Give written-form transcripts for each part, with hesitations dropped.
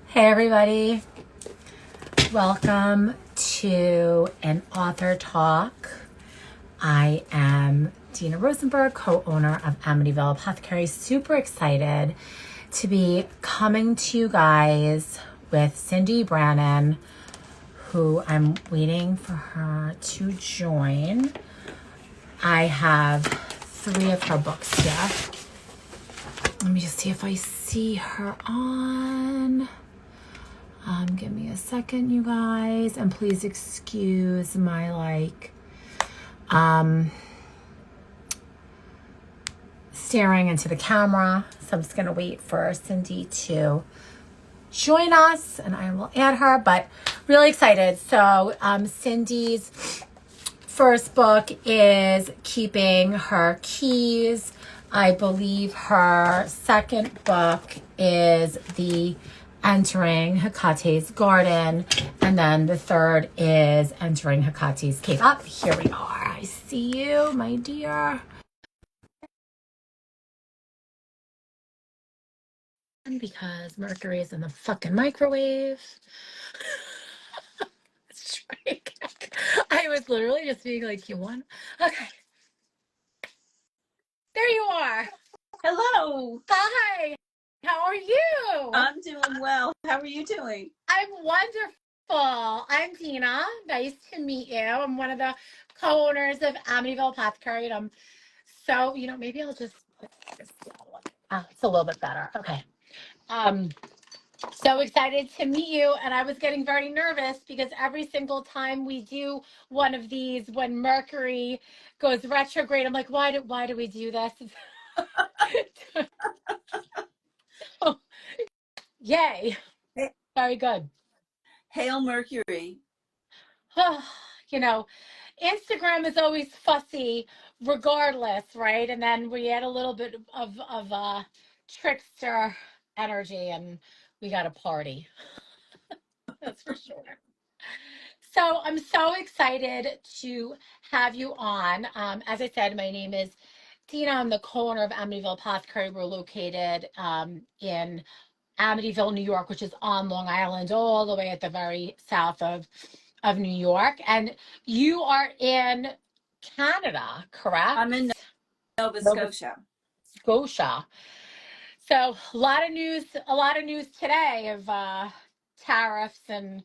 Hey everybody, welcome to an author talk. I am Dina Rosenberg, co-owner of Amityville Apothecary. Super excited to be coming to you guys with Cyndi Brannen, who I'm waiting for her to join. I have 3 of her books here. Let me just see if I see her on. Give me a second, you guys, and please excuse my staring into the camera. So I'm just gonna wait for Cyndi to join us, and I will add her. But really excited. So Cyndi's first book is Keeping Her Keys. I believe her second book is the Entering Hekate's Garden, and then the third is Entering Hekate's Cave. Up, here we are. I see you, my dear. Because Mercury is in the fucking microwave. I was literally just being like, you want? Okay. There you are. Hello. Hi. How are you? I'm doing well. How are you doing? I'm wonderful. I'm Dina. Nice to meet you. I'm one of the co-owners of Amityville Apothecary, and I'm so, maybe I'll just put this down. It's a little bit better. Okay. So excited to meet you, and I was getting very nervous because every single time we do one of these, when Mercury goes retrograde, I'm like, why do we do this? Oh, yay. Very good. Hail Mercury. You know, Instagram is always fussy regardless, right? And then we add a little bit of trickster energy and we got a party. That's for sure. So I'm so excited to have you on. As I said, my name is Dina. I'm the co-owner of Amityville Apothecary. We're located in Amityville, New York, which is on Long Island, all the way at the very south of New York. And you are in Canada, correct? I'm in Nova Scotia. Scotia. So a lot of news today of tariffs and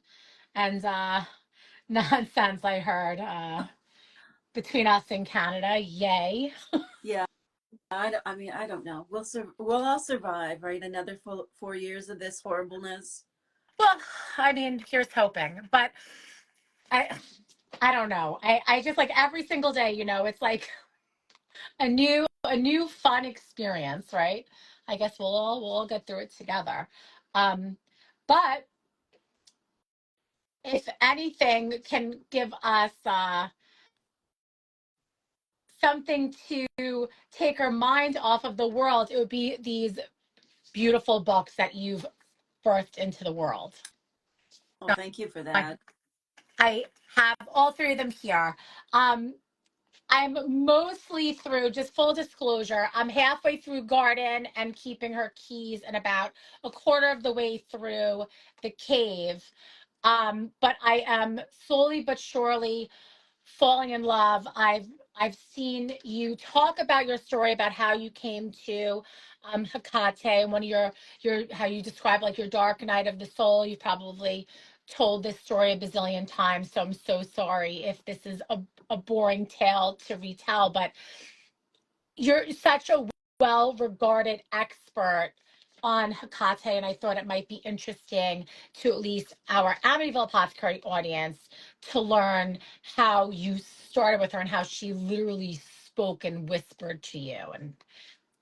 nonsense I heard between us and Canada. Yay. Yeah. I don't know. We'll all survive, right? Another 4 years of this horribleness. Well, I mean, here's hoping. But I don't know. I just like every single day, it's like a new fun experience, right? I guess we'll all get through it together. But if anything can give us something to take our mind off of the world, it would be these beautiful books that you've birthed into the world. Well, thank you for that. I have all 3 of them here. I'm mostly through, just full disclosure, I'm halfway through Garden and Keeping Her Keys and about a quarter of the way through The Cave. But I am slowly but surely falling in love. I've seen you talk about your story about how you came to Hekate, and one of your how you describe like your dark night of the soul. You've probably told this story a bazillion times, so I'm so sorry if this is a boring tale to retell, but you're such a well-regarded expert on Hekate, and I thought it might be interesting to at least our Amityville Apothecary audience to learn how you started with her and how she literally spoke and whispered to you, and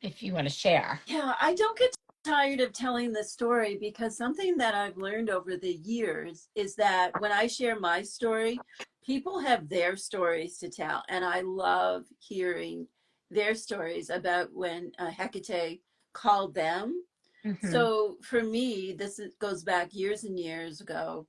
if you want to share. Yeah, I don't get tired of telling the story because something that I've learned over the years is that when I share my story, people have their stories to tell. And I love hearing their stories about when Hecate called them. Mm-hmm. So for me, goes back years and years ago.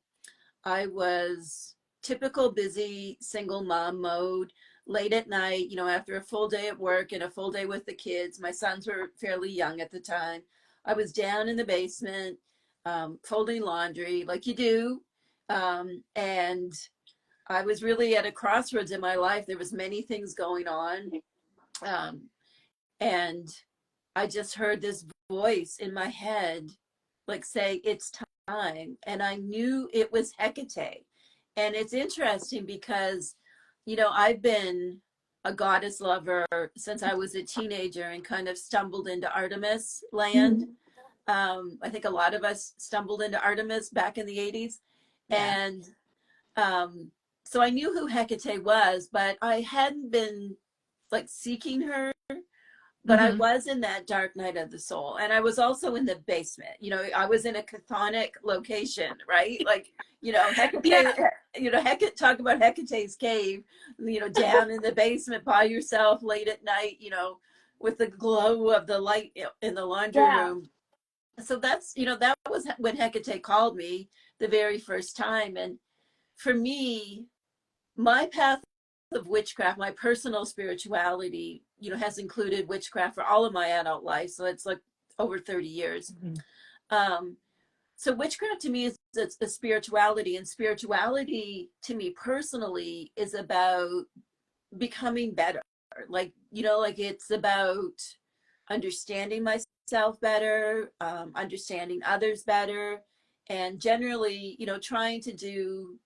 I was typical busy single mom mode, late at night, after a full day at work and a full day with the kids. My sons were fairly young at the time. I was down in the basement, folding laundry like you do. And I was really at a crossroads in my life. There was many things going on. Um, and I just heard this voice in my head, like say, it's time. And I knew it was Hecate. And it's interesting because, I've been a goddess lover since I was a teenager and kind of stumbled into Artemis land. Mhm. I think a lot of us stumbled into Artemis back in the 80s. Yeah. And um, so I knew who Hecate was, but I hadn't been like seeking her, but I Hmm. was in that dark night of the soul. And I was also in the basement. I was in a chthonic location, right? Like, Yeah. Hecate, Hecate, talk about Hecate's cave, down in the basement by yourself late at night, with the glow of the light in the laundry Yeah. room. So that was when Hecate called me the very first time. And for me, my path of witchcraft, my personal spirituality, has included witchcraft for all of my adult life. So it's like over 30 years. Mhm. Um, so witchcraft to me is a spirituality, and spirituality to me personally is about becoming better. Like it's about understanding myself better, understanding others better, and generally, trying to do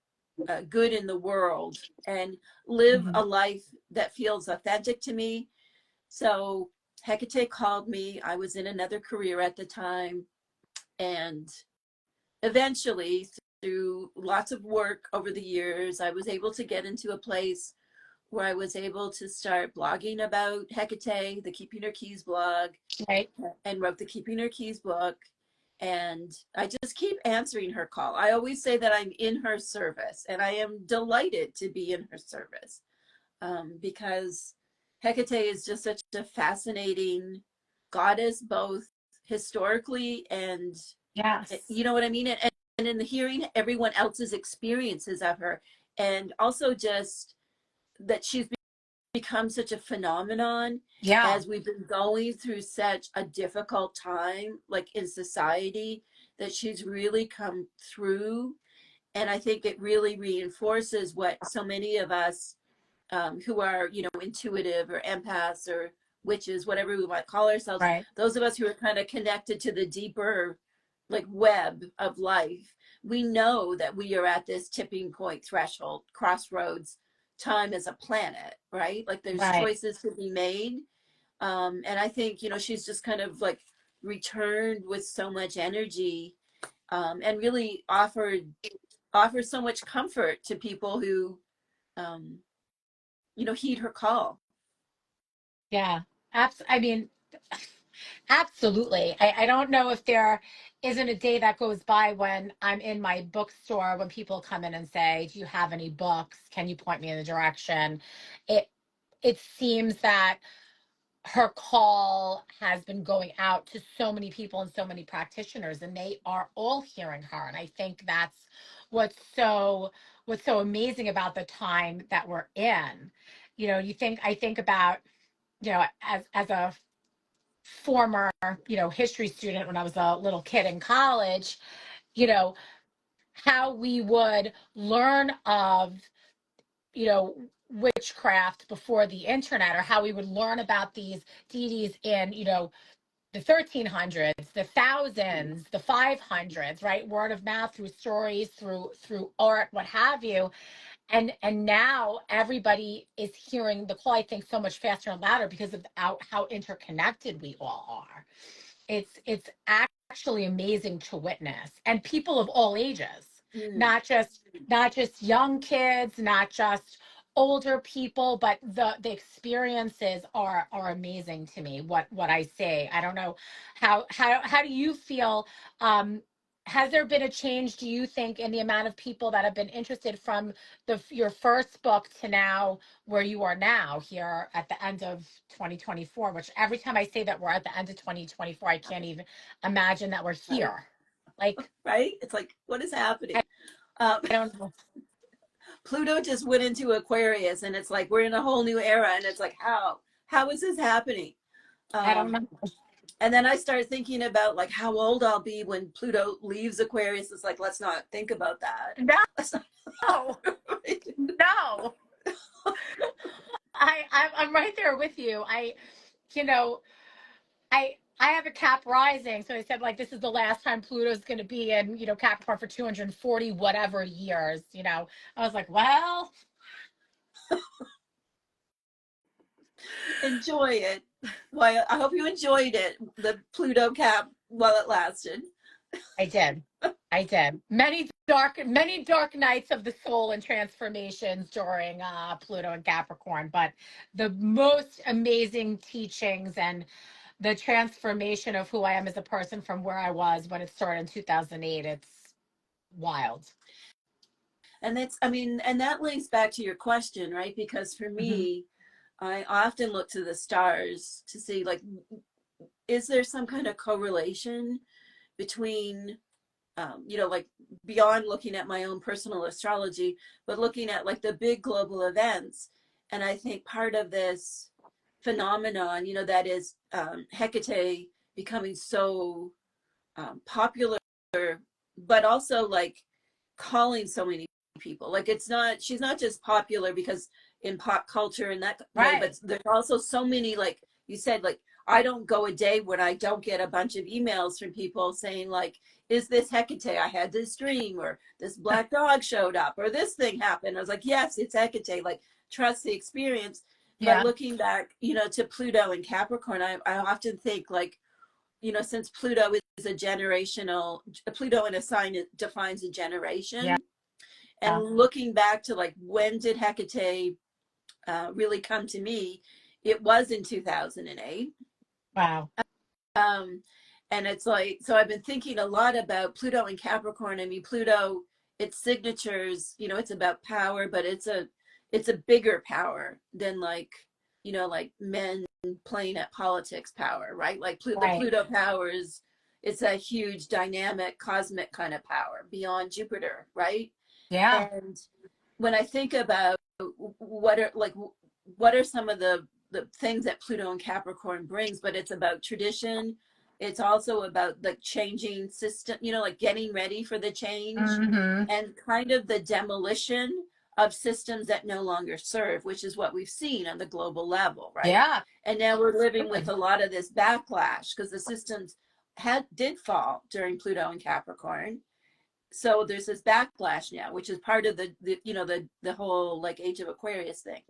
good in the world and live Mhm. a life that feels authentic to me. So Hecate called me. I was in another career at the time. And eventually, through lots of work over the years, I was able to get into a place where I was able to start blogging about Hecate, the Keeping Her Keys blog, Right. and wrote the Keeping Her Keys book. And I just keep answering her call. I always say that I'm in her service, and I am delighted to be in her service, because Hecate is just such a fascinating goddess, both historically and, Yes. you know what I mean? And in the hearing everyone else's experiences of her, and also just that she's become such a phenomenon Yeah. as we've been going through such a difficult time, like in society, that she's really come through. And I think it really reinforces what so many of us, who are, intuitive or empaths or witches, whatever we might call ourselves, Right. those of us who are kind of connected to the deeper, like, web of life, we know that we are at this tipping point, threshold, crossroads time as a planet, right? Like there's Right. choices to be made. And I think, she's just kind of like returned with so much energy, and really offers so much comfort to people who, um, heed her call. Yeah. I mean, absolutely. I don't know if there isn't a day that goes by when I'm in my bookstore when people come in and say, "Do you have any books? Can you point me in the direction?" It it seems that her call has been going out to so many people and so many practitioners, and they are all hearing her. And I think that's what's so what's so amazing about the time that we're in. I think about, as a former, history student when I was a little kid in college, you know, how we would learn of, you know, witchcraft before the internet, or how we would learn about these deities in, the 1300s, the thousands, the 500s, right? Word of mouth, through stories, through art, what have you. And now everybody is hearing the call, I think, so much faster and louder because of how interconnected we all are. It's actually amazing to witness, and people of all ages, Mm, not just young kids, not just older people, but the experiences are amazing to me. What I say, I don't know, how do you feel? um has there been a change, do you think, in the amount of people that have been interested from your first book to now, where you are now here at the end of 2024? Which every time I say that we're at the end of 2024, I can't even imagine that we're right, here. Like, right. It's like, what is I, happening? I don't know. Pluto just went into Aquarius, and it's like we're in a whole new era, and it's like, how is this happening? I don't Um, know. And then I started thinking about like how old I'll be when Pluto leaves Aquarius. It's like, let's not think about that. No, Let's not. no. I'm right there with you. You know, I have a Cap rising, so I said like this is the last time Pluto's going to be in Capricorn for 240 whatever years. I was like, well, Enjoy it. Well, I hope you enjoyed it, the Pluto cap, while it lasted. I did. I did. Many dark nights of the soul and transformations during Pluto and Capricorn, but the most amazing teachings and the transformation of who I am as a person from where I was when it started in 2008. It's wild. And that's, I mean, and that links back to your question, right? Because for Hmm. me, I often look to the stars to see, like, is there some kind of correlation between, like beyond looking at my own personal astrology, but looking at like the big global events. And I think part of this phenomenon, that is Hecate becoming so popular, but also like calling so many people. Like she's not just popular because in pop culture in that way, Right. but there's also so many, like you said, like I don't go a day when I don't get a bunch of emails from people saying like, is this Hecate? I had this dream, or this black dog showed up, or this thing happened. I was like, yes, it's Hecate. Like, trust the experience. But Yeah. looking back, to Pluto and Capricorn, I often think like, since Pluto is a generational, Pluto in a sign defines a Yeah. generation. And looking back to like, when did Hecate really come to me? It was in 2008. Wow. Um, and it's like, so I've been thinking a lot about Pluto and Capricorn. I mean, Pluto, its signatures, it's about power, but it's a bigger power than like, like men playing at politics power, right? Like the Right. Pluto power is, it's a huge dynamic cosmic kind of power beyond Jupiter, right? Yeah. And when I think about what are some of the things that Pluto and Capricorn brings, but it's about tradition. It's also about like changing system, like getting ready for the change, Hmm. and kind of the demolition of systems that no longer serve, which is what we've seen on the global level, right? Yeah. And now we're living with Really. a lot of this backlash because the systems did fall during Pluto and Capricorn. So there's this backlash now, which is part of the whole like age of Aquarius thing.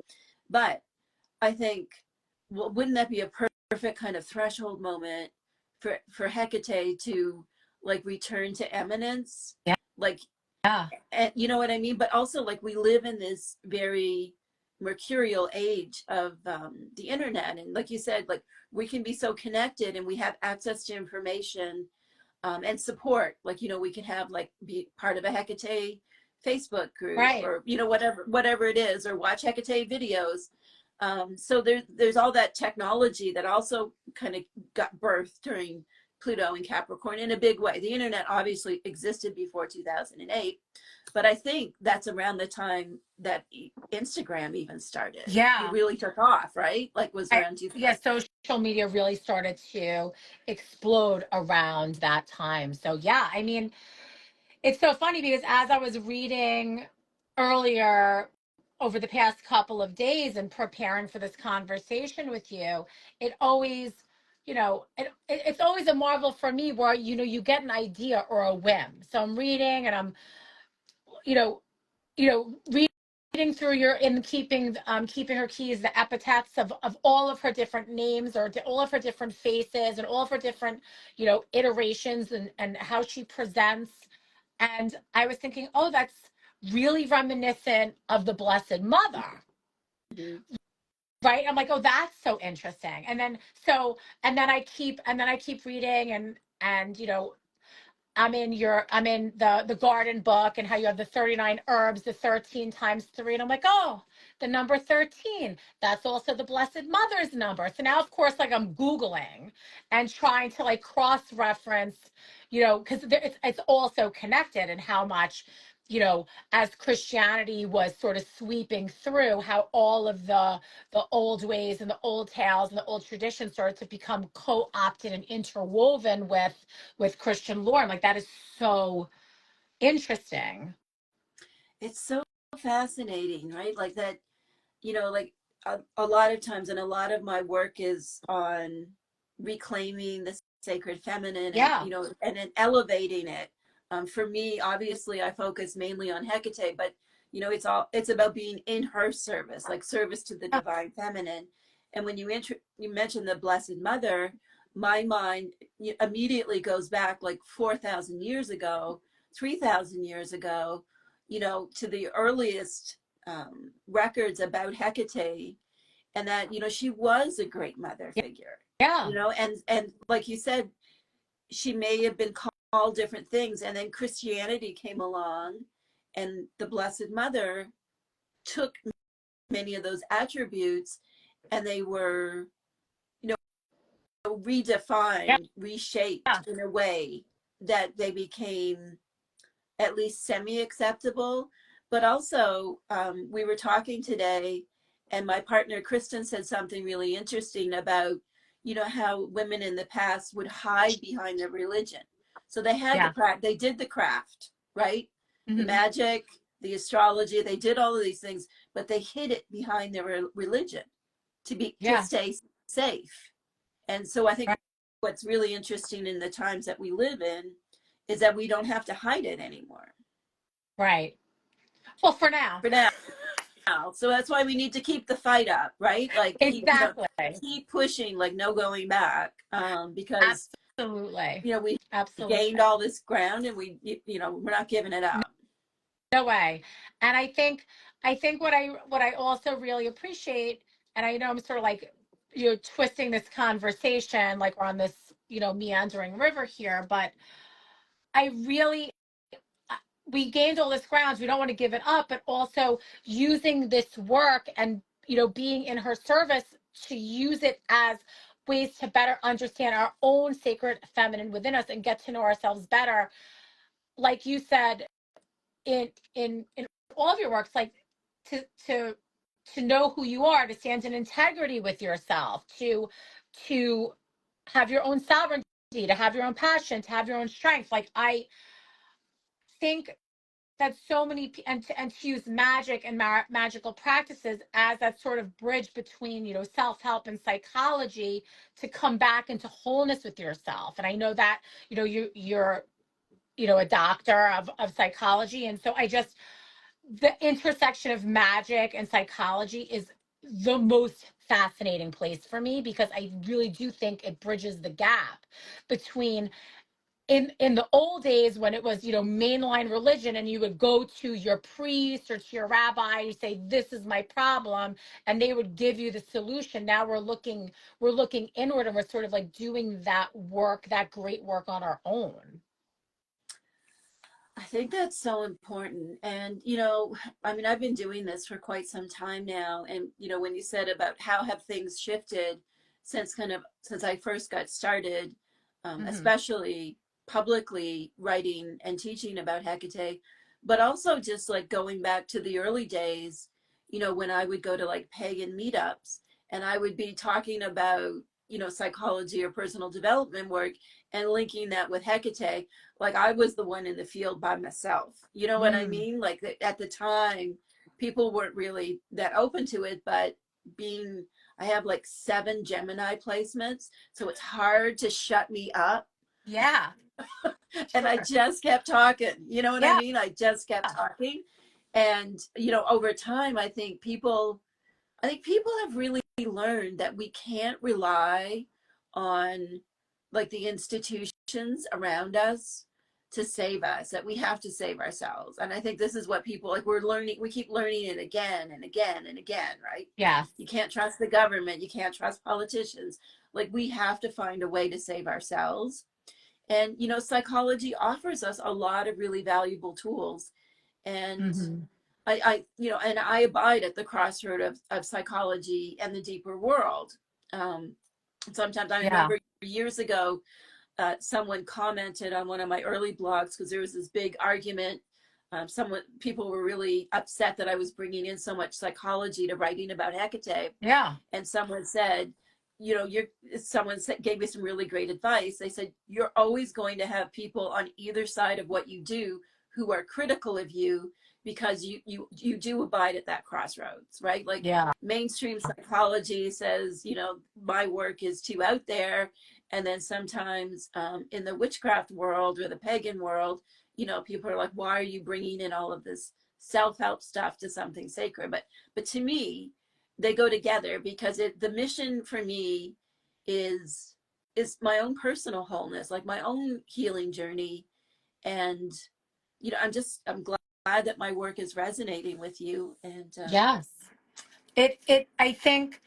But I think, well, wouldn't that be a perfect kind of threshold moment for Hecate to like return to eminence? Yeah. Like, Yeah. and you know what I mean? But also, like, we live in this very mercurial age of the internet, and like you said, like we can be so connected and we have access to information, and support. Like, we can have like be part of a Hecate Facebook group, Right. or whatever it is, or watch Hecate videos. So there's all that technology that also kind of got birthed during Pluto and Capricorn in a big way. The internet obviously existed before 2008, but I think that's around the time that Instagram even started. It Yeah. really took off, right? Like, was around Yeah, 2000. social media really started to explode around that time. So yeah, I mean, it's so funny because as I was reading earlier over the past couple of days and preparing for this conversation with you, it always, it's always a marvel for me where, you get an idea or a whim. So I'm reading and I'm, you know, reading through your in keeping her keys, the epithets of all of her different names or all of her different faces and all of her different iterations and how she presents. And I was thinking, oh, that's really reminiscent of the Blessed Mother, Mhm. right? I'm like, oh, that's so interesting. And then I keep reading and I'm in the garden book and how you have the 39 herbs, the 13 times 3. And I'm like, oh, the number 13. That's also the Blessed Mother's number. So now, of course, like I'm Googling and trying to like cross-reference, because it's also connected and how much as Christianity was sort of sweeping through, how all of the old ways and the old tales and the old traditions started to become co-opted and interwoven with Christian lore. And like that is so interesting. It's so fascinating, right? Like that, like a lot of times, and a lot of my work is on reclaiming the sacred feminine, and Yeah. and then elevating it. For me, obviously, I focus mainly on Hecate, but it's about being in her service, like service to the Yeah. divine feminine. And when you mentioned the Blessed Mother, my mind immediately goes back like 4,000 years ago, 3,000 years ago, to the earliest records about Hecate, and that she was a great mother figure, Yeah. and like you said, she may have been called different things, and then Christianity came along, and the Blessed Mother took many of those attributes, and they were Yeah. redefined, reshaped Yeah. in a way that they became at least semi-acceptable. But also, we were talking today, and my partner Kristen said something really interesting about, how women in the past would hide behind their religion. So they had Yeah. they did the craft, right? The Hmm. magic, the astrology, they did all of these things, but they hid it behind their religion to Yeah. stay safe. And so I think Right. what's really interesting in the times that we live in is that we don't have to hide it anymore. Right. Well, for now. For now. So that's why we need to keep the fight up, right? Like Exactly. keep pushing, like no going back, because Absolutely. we gained Absolutely. all this ground, and we're not giving it up. No way. And I think what I also really appreciate, and I know I'm sort of like twisting this conversation like we're on this, meandering river here, but I really we gained all this grounds. We don't want to give it up, but also using this work and being in her service to use it as ways to better understand our own sacred feminine within us and get to know ourselves better. Like you said, in all of your works, like to to to know who you are, to stand in integrity with yourself, to have your own sovereignty, to have your own passion, to have your own strength. Like I think that so many and to use magic and magical practices as that sort of bridge between self-help and psychology to come back into wholeness with yourself. And I know that you're a doctor of psychology, and so I just the intersection of magic and psychology is the most fascinating place for me, because I really do think it bridges the gap between in the old days when it was mainline religion, and you would go to your priest or to your rabbi, you say this is my problem, and they would give you the solution. Now we're looking inward, and we're sort of like doing that work, that great work on our own. I think that's so important. And, I mean, I've been doing this for quite some time now. And, when you said about how have things shifted since I first got started, Hmm. especially publicly writing and teaching about Hecate, but also just like going back to the early days, when I would go to like pagan meetups, and I would be talking about, psychology or personal development work, and linking that with Hecate, like I was the one in the field by myself. You know what I Mm. mean? Like at the time, people weren't really that open to it, but being, I have like 7 Gemini placements, so it's hard to shut me up. Yeah. And I Sure. just kept talking. You know what I Yeah. mean? I just kept talking. And, over time, I think people have really learned that we can't rely on like the institutions around us to save us, that we have to save ourselves. And I think this is what people like we keep learning it again and again and again, right? Yes. You can't trust the government, you can't trust politicians. Like we have to find a way to save ourselves. And psychology offers us a lot of really valuable tools. And Hmm. and I abide at the crossroad of psychology and the deeper world. Um, Sometimes I Yeah. remember years ago, someone commented on one of my early blogs because there was this big argument people were really upset that I was bringing in so much psychology to writing about Hecate. Yeah. And someone said, someone gave me some really great advice. They said, you're always going to have people on either side of what you do who are critical of you, because you do abide at that crossroads, right? Like, Yeah. mainstream psychology says, my work is too out there. And then sometimes in the witchcraft world or the pagan world, people are like, why are you bringing in all of this self-help stuff to something sacred? But to me, they go together, because the mission for me is my own personal wholeness, like my own healing journey. And I'm glad that my work is resonating with you. And Yes. I think,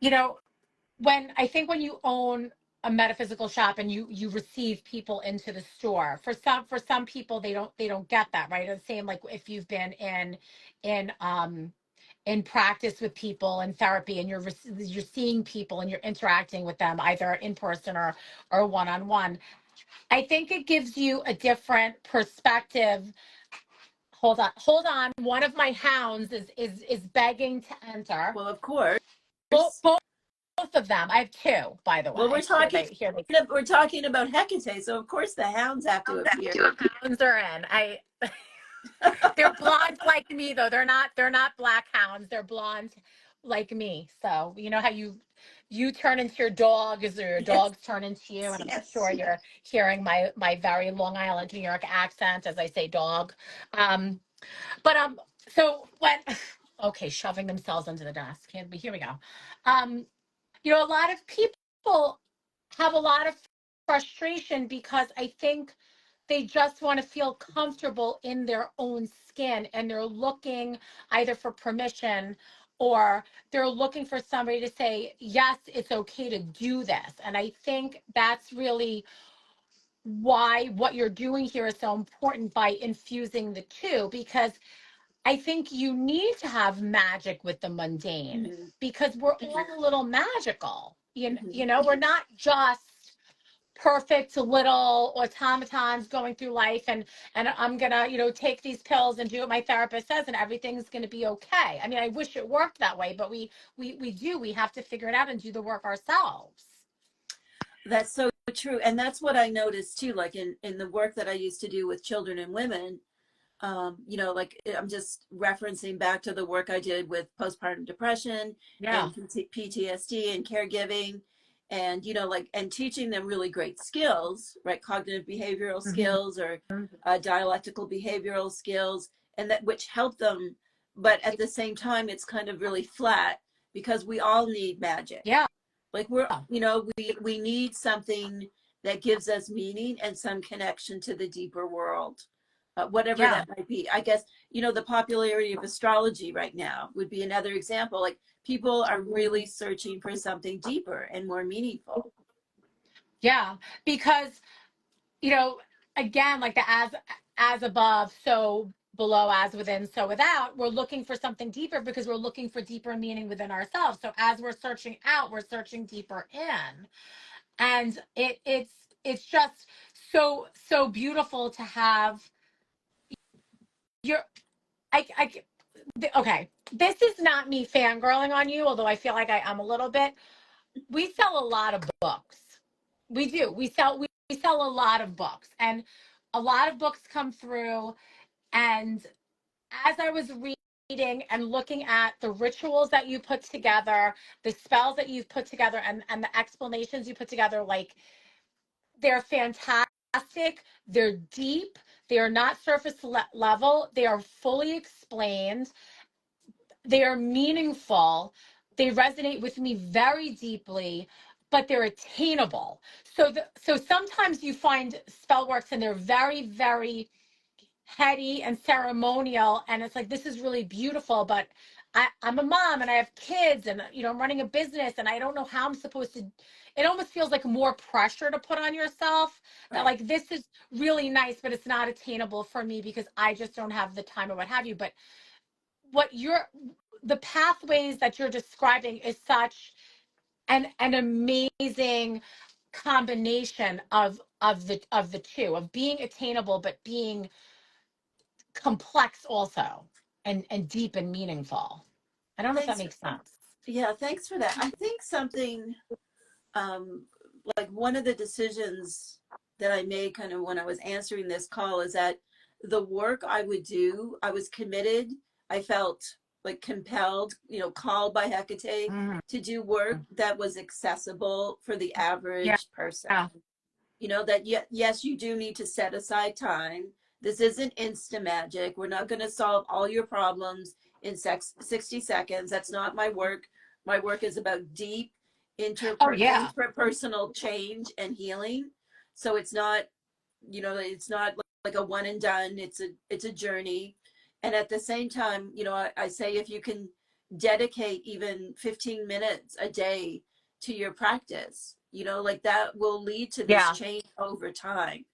you know, when you own a metaphysical shop and you receive people into the store, for some people they don't get that, right? It's the same like if you've been in in practice with people in therapy, and you're seeing people and you're interacting with them either in person or one on one. I think it gives you a different perspective. Hold on. One of my hounds is begging to enter. well, of course. Both of them. I have two, by the Well, way. we're talking about Hecate, so of course the hounds have to appear. Hounds are in. They're blonde like me though. They're not black hounds. They're blonde like me. So you know how you turn into your dogs, or your Yes, dogs turn into you, and I'm yes. sure you're hearing my very Long Island, New York accent as I say dog. Um, but so when okay, shoving themselves under the desk. Here we go. Um, a lot of people have a lot of frustration because I think they just want to feel comfortable in their own skin, and they're looking either for permission, or they're looking for somebody to say, yes, it's okay to do this. And I think that's really why what you're doing here is so important by infusing the two, because I think you need to have magic with the mundane, Mm-hmm. because we're all a little magical. Mm-hmm. We're not just perfect little automatons going through life, and I'm gonna take these pills and do what my therapist says and everything's gonna be okay. I mean, I wish it worked that way, but we have to figure it out and do the work ourselves. That's so true. And that's what I noticed too, like in the work that I used to do with children and women. Like, I'm just referencing back to the work I did with postpartum depression Yeah. and PTSD and caregiving, and like, and teaching them really great skills, right? Cognitive behavioral Mhm. skills, or dialectical behavioral skills, and that which help them. But at the same time, it's kind of really flat, because we all need magic. Yeah. Like, we need something that gives us meaning and some connection to the deeper world, whatever Yeah. that might be. I guess, the popularity of astrology right now would be another example. Like, people are really searching for something deeper and more meaningful. Yeah, because again, like the as above, so below, as within, so without, we're looking for something deeper because we're looking for deeper meaning within ourselves. So as we're searching out, we're searching deeper in. And it's just so beautiful to have your I okay. This is not me fangirling on you, although I feel like I am a little bit. We sell a lot of books. We do. We sell a lot of books, and a lot of books come through. And as I was reading and looking at the rituals that you put together, the spells that you've put together, and the explanations you put together, like, they're fantastic. They're deep. They are not surface level. They are fully explained. They are meaningful. They resonate with me very deeply, but they're attainable. So sometimes you find spell works and they're very, very heady and ceremonial, and it's like, this is really beautiful, but I'm a mom and I have kids, and I'm running a business, and I don't know how I'm supposed to. It almost feels like more pressure to put on yourself, that Right. like, this is really nice, but it's not attainable for me because I just don't have the time or what have you. But what you're the pathways that you're describing is such an amazing combination of the two, of being attainable but being complex also, and deep and meaningful. I don't know if that Thanks. makes sense. Yeah, thanks for that. I think something um, like one of the decisions that I made kind of when I was answering this call is that the work I would do, I was committed. I felt like compelled, called by Hecate Mhm. to do work that was accessible for the Yeah. average person. That yes, you do need to set aside time. This isn't instant magic. We're not going to solve all your problems in 60 seconds. That's not my work. My work is about deep Oh yeah. interpersonal change and healing. So it's not like a one and done. It's a journey. And at the same time, I say if you can dedicate even 15 minutes a day to your practice, like that will lead to this Yeah. change over time.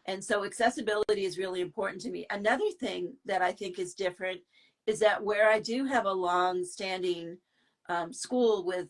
And so accessibility is really important to me. Another thing that I think is different is that where I do have a long standing school with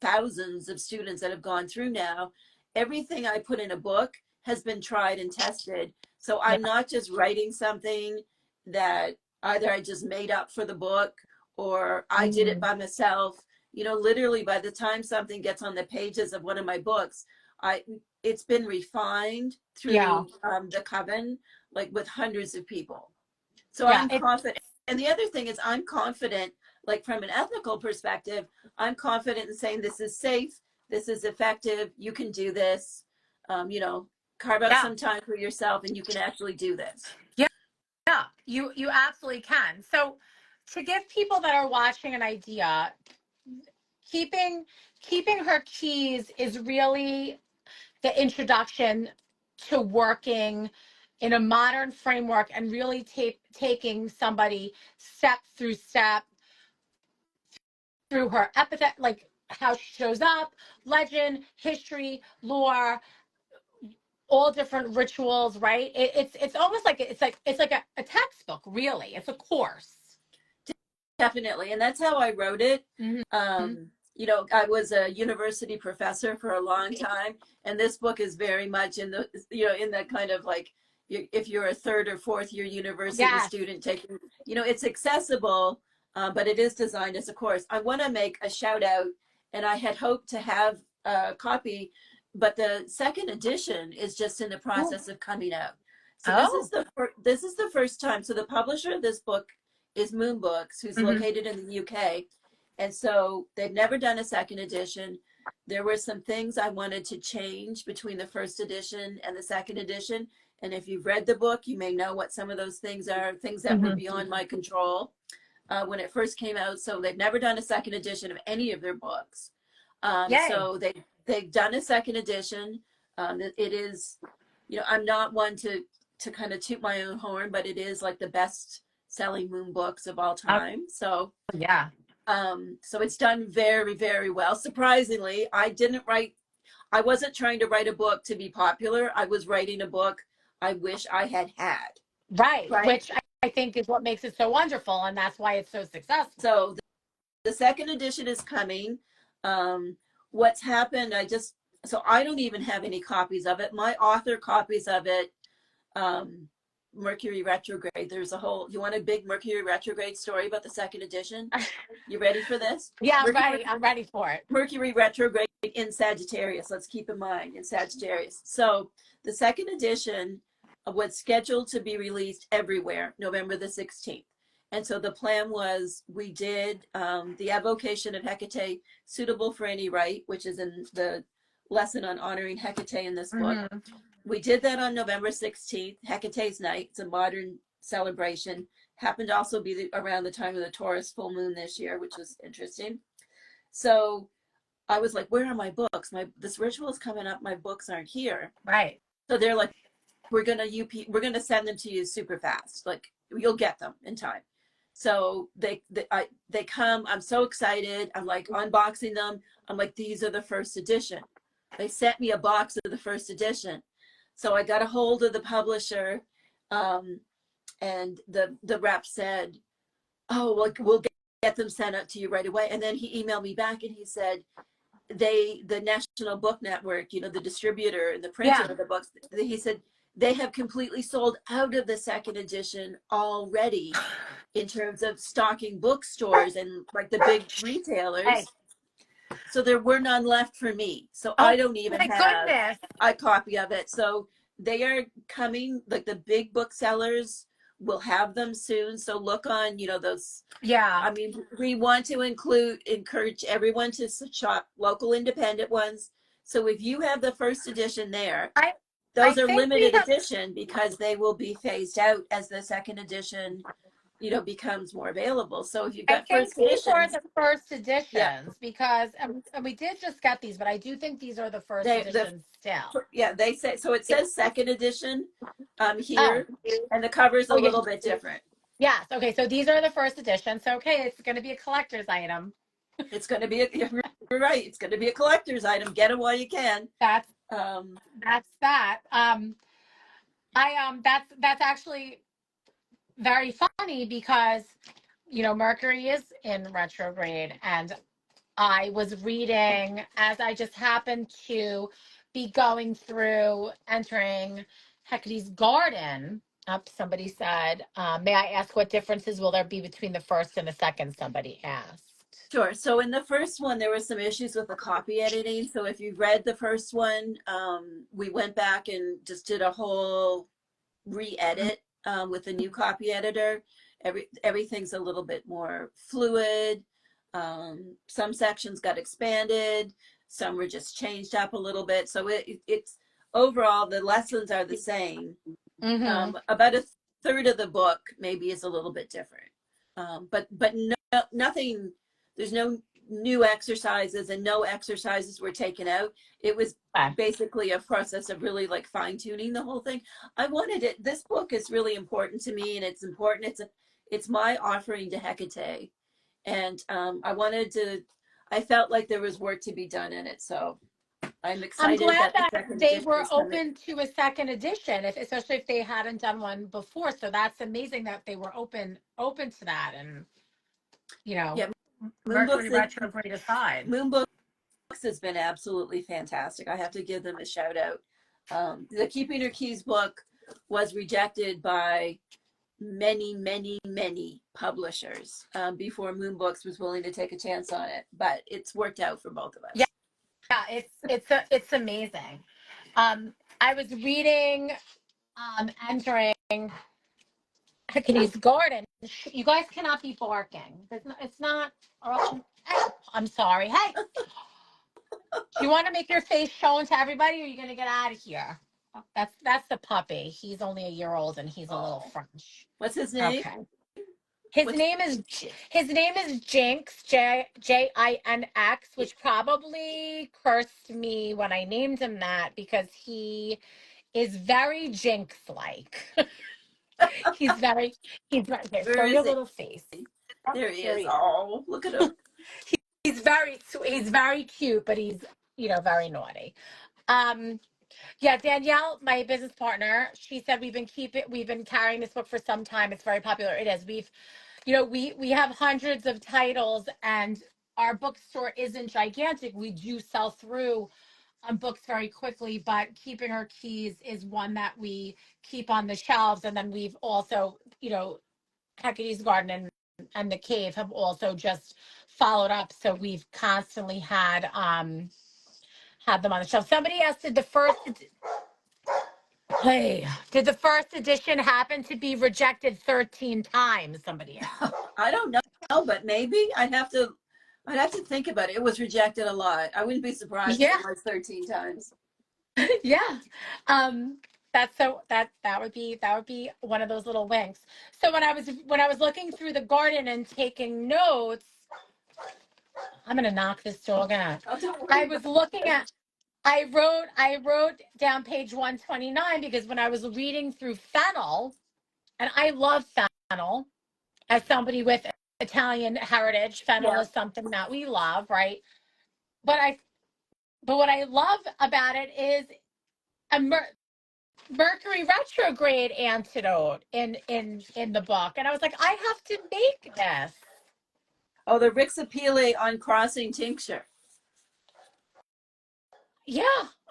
thousands of students that have gone through now, everything I put in a book has been tried and tested. So Yeah. I'm not just writing something that either I just made up for the book or I did it Mhm. by myself. Literally by the time something gets on the pages of one of my books, I it's been refined Yeah. through the coven, like with hundreds of people. So Yeah. I'm confident. And the other thing is, I'm confident, like from an ethical perspective, I'm confident in saying this is safe, this is effective, you can do this. Um, you know, Carve out Yeah. some time for yourself, and you can actually do this. Yeah. Yeah. You absolutely can. So to give people that are watching an idea, keeping keeping her keys is really the introduction to working in a modern framework and really taking somebody step through her epithet, like how she shows up, legend, history, lore, all different rituals, right? It's almost like it's like a textbook, really. It's a course. Definitely. And that's how I wrote it. Mm-hmm. I was a university professor for a long time, and this book is very much in the kind of like, if you're a third or fourth year university Yes. student taking, it's accessible, but it is designed as a course. I want to make a shout out, and I had hoped to have a copy, but the second edition is just in the Ooh. process of coming out. So Oh. this is the first time. So the publisher of this book is Moon Books, who's Mm-hmm. located in the UK. And so they've never done a second edition. There were some things I wanted to change between the first edition and the second edition. And if you've read the book, you may know what some of those things are, things that were Mm-hmm. beyond my control when it first came out. So they've never done a second edition of any of their books. Yay. So they've done a second edition. It is, I'm not one to kind of toot my own horn, but it is like the best selling moon books of all Oh, time. So yeah. so it's done very, very well. Surprisingly, I wasn't trying to write a book to be popular. I was writing a book I wish I had had, Right. right? Which I think is what makes it so wonderful, and that's why it's so successful. So the second edition is coming. What's happened, so I don't even have any copies of it. My author copies of it. Um, Mercury retrograde. You want a big Mercury retrograde story about the second edition? You ready for this? Yeah, I'm Mercury ready. I'm ready for it. Mercury retrograde in Sagittarius. Let's keep in mind in Sagittarius. So the second edition was scheduled to be released everywhere, November the 16th. And so the plan was we did the Avocation of Hecate, Suitable for Any Rite, which is in the lesson on honoring Hecate in this book. Mm-hmm. We did that on November 16th, Hecate's Night. It's a modern celebration. Happened to also be around the time of the Taurus full moon this year, which was interesting. So I was like, where are my books? This ritual is coming up. My books aren't here. Right. So they're like, we're gonna send them to you super fast. Like you'll get them in time. So they come. I'm so excited. I'm like unboxing them. I'm like, these are the first edition. They sent me a box of the first edition. So I got a hold of the publisher, and the rep said, oh, well, we'll get them sent out to you right away. And then he emailed me back and he said, the National Book Network, the distributor and the printer Yeah. of the books, he said they have completely sold out of the second edition already in terms of stocking bookstores and like the big Hey. retailers. So there were none left for me. So I Oh don't even my have goodness. a copy of it. So they are coming, like the big booksellers will have them soon. So look on, those. Yeah. I mean, we want to encourage everyone to shop local independent ones. So if you have the first edition there, I I those are think we limited have edition because they will be phased out as the second edition, becomes more available. So if you've I got think first these were editions, the first yeah, editions because and we did just get these, but I do think these are the first they the editions still. yeah, they say so. It says second edition Oh. here, and the cover's a Oh yeah. little bit different. Yes. Okay. So these are the first editions. So okay, it's going to be a collector's item. It's going to be you're right. It's going to be a collector's item. Get it while you can. That's Um, that's that. That's actually very funny because Mercury is in retrograde, and I was reading as I just happened to be going through entering Hecate's garden. Up, somebody said, "May I ask what differences will there be between the first and the second?" Somebody asked. sure. So in the first one, there were some issues with the copy editing. So if you read the first one, we went back and just did a whole re-edit with the new copy editor. Everything's a little bit more fluid. Some sections got expanded, some were just changed up a little bit. So it's overall the lessons are the same. Mm-hmm. About a third of the book maybe is a little bit different, but no, nothing. There's no new exercises, and no exercises were taken out. It was Okay. basically a process of really like fine tuning the whole thing. I wanted it. This book is really important to me, and it's important. It's my offering to Hecate, and I wanted to. I felt like there was work to be done in it, so I'm I'm excited glad that the that second they edition were is coming. open to a second edition, especially if they hadn't done one before. So that's amazing that they were open to that. And you know, Yeah, Mercury retrograde aside. Moon Books has been absolutely fantastic. I have to give them a shout out. The Keeping Her Keys book was rejected by many, many, many publishers before Moon Books was willing to take a chance on it. But it's worked out for both of Yeah, us. it's amazing. I was reading, entering Hecate's garden. You guys cannot be barking. It's not. Hey, I'm sorry. Hey, do you want to make your face shown to everybody, or are you going to get out of here? That's the puppy. He's only a year old, and he's a little French. What's his name? Okay. His What's name is his name is Jinx, Jinx, which probably cursed me when I named him that because he is very Jinx like. he's very here, Where show is your he? little face. Oh, There he here is. he is. Oh, look at him. He's very cute, but he's very naughty. Um yeah, Danielle, my business partner, she said we've been carrying this book for some time. It's very popular. It is. We have hundreds of titles, and our bookstore isn't gigantic. We do sell through books very quickly, but Keeping Her Keys is one that we keep on the shelves. And then we've also, Hecate's Garden and The Cave have also just followed up. So we've constantly had them on the shelf. Somebody asked, did the first edition happen to be rejected 13 times? Somebody asked. I don't know, but maybe I'd have to think about it. It was rejected a lot. I wouldn't be surprised if Yeah. it was 13 times. Yeah. Um that would be one of those little winks. So when I was looking through the garden and taking notes, I'm gonna knock this dog out. Oh, don't I worry about was looking at I wrote down page 129 because when I was reading through fennel, and I love fennel as somebody with Italian heritage, it. fennel Yeah. is something that we love, right? But I but what I love about it is a Mercury retrograde antidote in the book, and I was like, I have to make this. Oh, the Rixapile on crossing tincture. Yeah,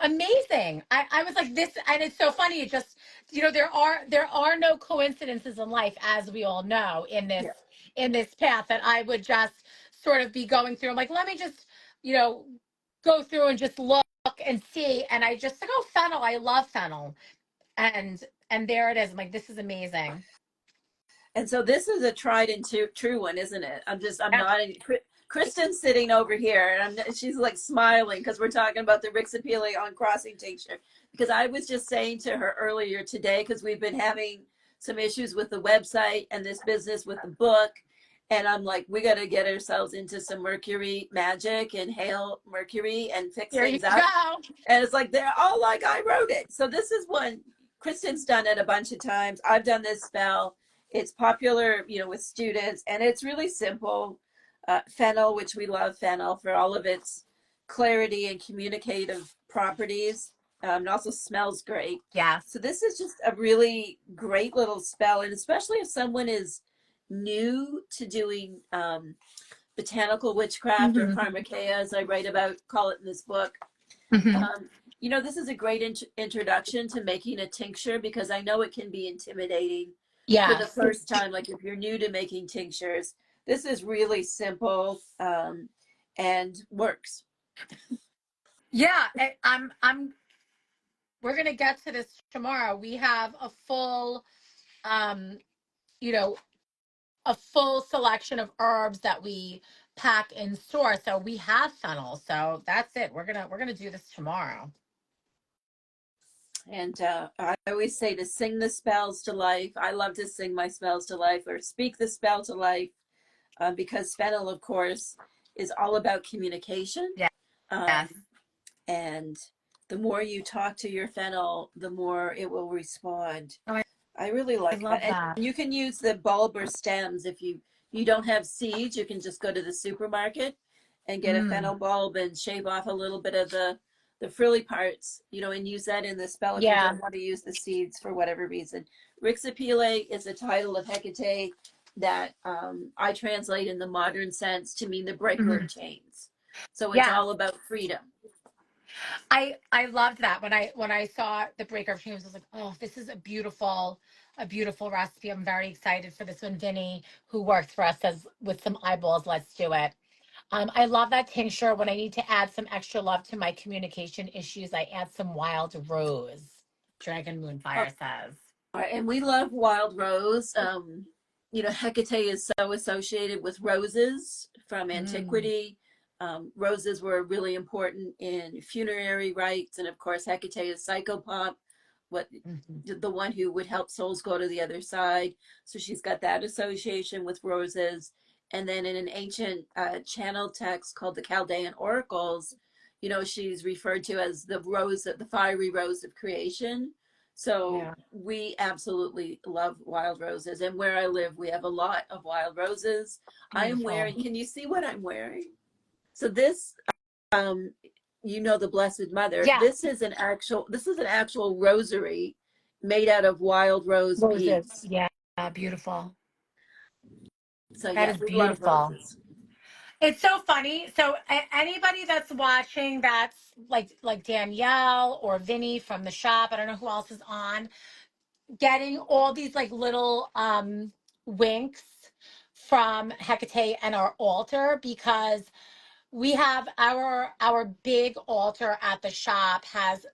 amazing. I was like this, and it's so funny. It just, there are no coincidences in life, as we all know, Yeah. in this path that I would just sort of be going through. I'm like, let me just, you know, go through and just look and see. And I just like, oh, fennel. I love fennel. And there it is. I'm like, this is amazing. And so this is a tried and true one, isn't it? I'm Yeah. not. Kristen's sitting over here, and she's like smiling because we're talking about the Rixapili on crossing tincture. Because I was just saying to her earlier today, because we've been having some issues with the website and this business with the book, and I'm like, we got to get ourselves into some Mercury magic and hail Mercury and fix Here you things up. go. And it's like they're all like, I wrote it. So this is one. Kristen's done it a bunch of times. I've done this spell. It's popular, with students, and it's really simple. Fennel, which we love fennel for all of its clarity and communicative properties. It also smells great. Yes. So this is just a really great little spell, and especially if someone is new to doing botanical witchcraft or Hmm. pharmakeia, as I write about, call it in this book. Hmm. Um, this is a great introduction to making a tincture because I know it can be intimidating for the Yes. first time. Like if you're new to making tinctures, this is really simple and works. Yeah. We're going to get to this tomorrow. We have a full, um, you know, a full selection of herbs that we pack in store. So we have fennel. So that's it. We're gonna do this tomorrow. And I always say to sing the spells to life. I love to sing my spells to life or speak the spell to life because fennel, of course, is all about communication. Yeah. Um, Yes. and the more you talk to your fennel, the more it will respond. Oh, I really I like that. love And that. you can use the bulb or stems. If you don't have seeds, you can just go to the supermarket and get a Mm. fennel bulb and shave off a little bit of the frilly parts, and use that in the spell if you Yeah. don't want to use the seeds for whatever reason. Rixapile is a title of Hecate that I translate in the modern sense to mean the breaker Hmm. of chains. So it's Yes. all about freedom. I loved that when I saw the breaker of chains. I was like, oh, this is a beautiful recipe. I'm very excited for this one. Vinny, who works for us, says with some eyeballs, let's do it. I love that tincture. When I need to add some extra love to my communication issues, I add some wild rose. Dragon Moonfire says. And we love wild rose. Hecate is so associated with roses from Mm. antiquity. Roses were really important in funerary rites, and of course, Hecate is psychopomp, what Hmm. the one who would help souls go to the other side. So she's got that association with roses. And then in an ancient channel text called the Chaldean Oracles, she's referred to as the fiery rose of creation. So Yeah, we absolutely love wild roses. And where I live, we have a lot of wild roses. I am beautiful. wearing, can you see what I'm wearing? So this, um, the Blessed Mother, Yes, this is an actual rosary made out of wild rose roses. beads. Yeah, beautiful. So That yeah, is we love beautiful. roses. It's so funny. So anybody that's watching, that's like Danielle or Vinny from the shop. I don't know who else is on. Getting all these like little winks from Hecate and our altar, because we have our big altar at the shop has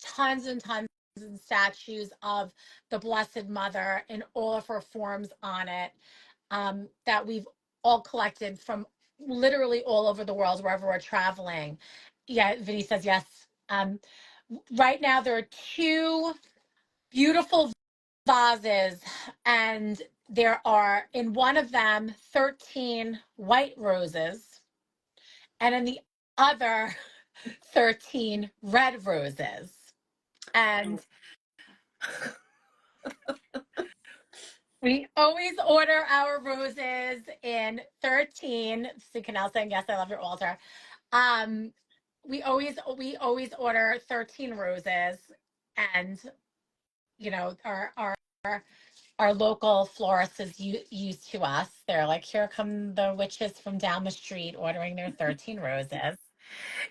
tons and tons and statues of the Blessed Mother in all of her forms on it, that we've all collected from literally all over the world wherever we're traveling. Yeah, Vinny says yes. Right now there are two beautiful vases, and there are in one of them 13 white roses, and in the other 13 red roses. And we always order our roses in 13. So Canal saying, yes, I love your altar. Um, we always order 13 roses, and our local florist is used to us. They're like, here come the witches from down the street ordering their 13 roses.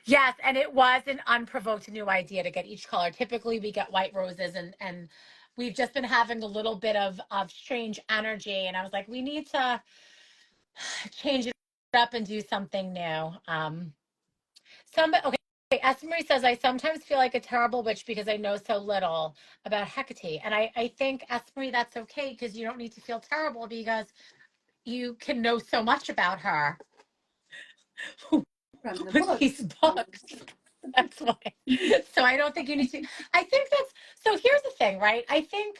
Yes, and it was an unprovoked new idea to get each color. Typically, we get white roses, and we've just been having a little bit of strange energy, and I was like, we need to change it up and do something new. Okay. Esther Marie says, I sometimes feel like a terrible witch because I know so little about Hecate. And I think, Esther Marie, that's okay because you don't need to feel terrible because you can know so much about her From the with these books. books. That's why. So I don't think you need to. I think that's so. Here's the thing, right? I think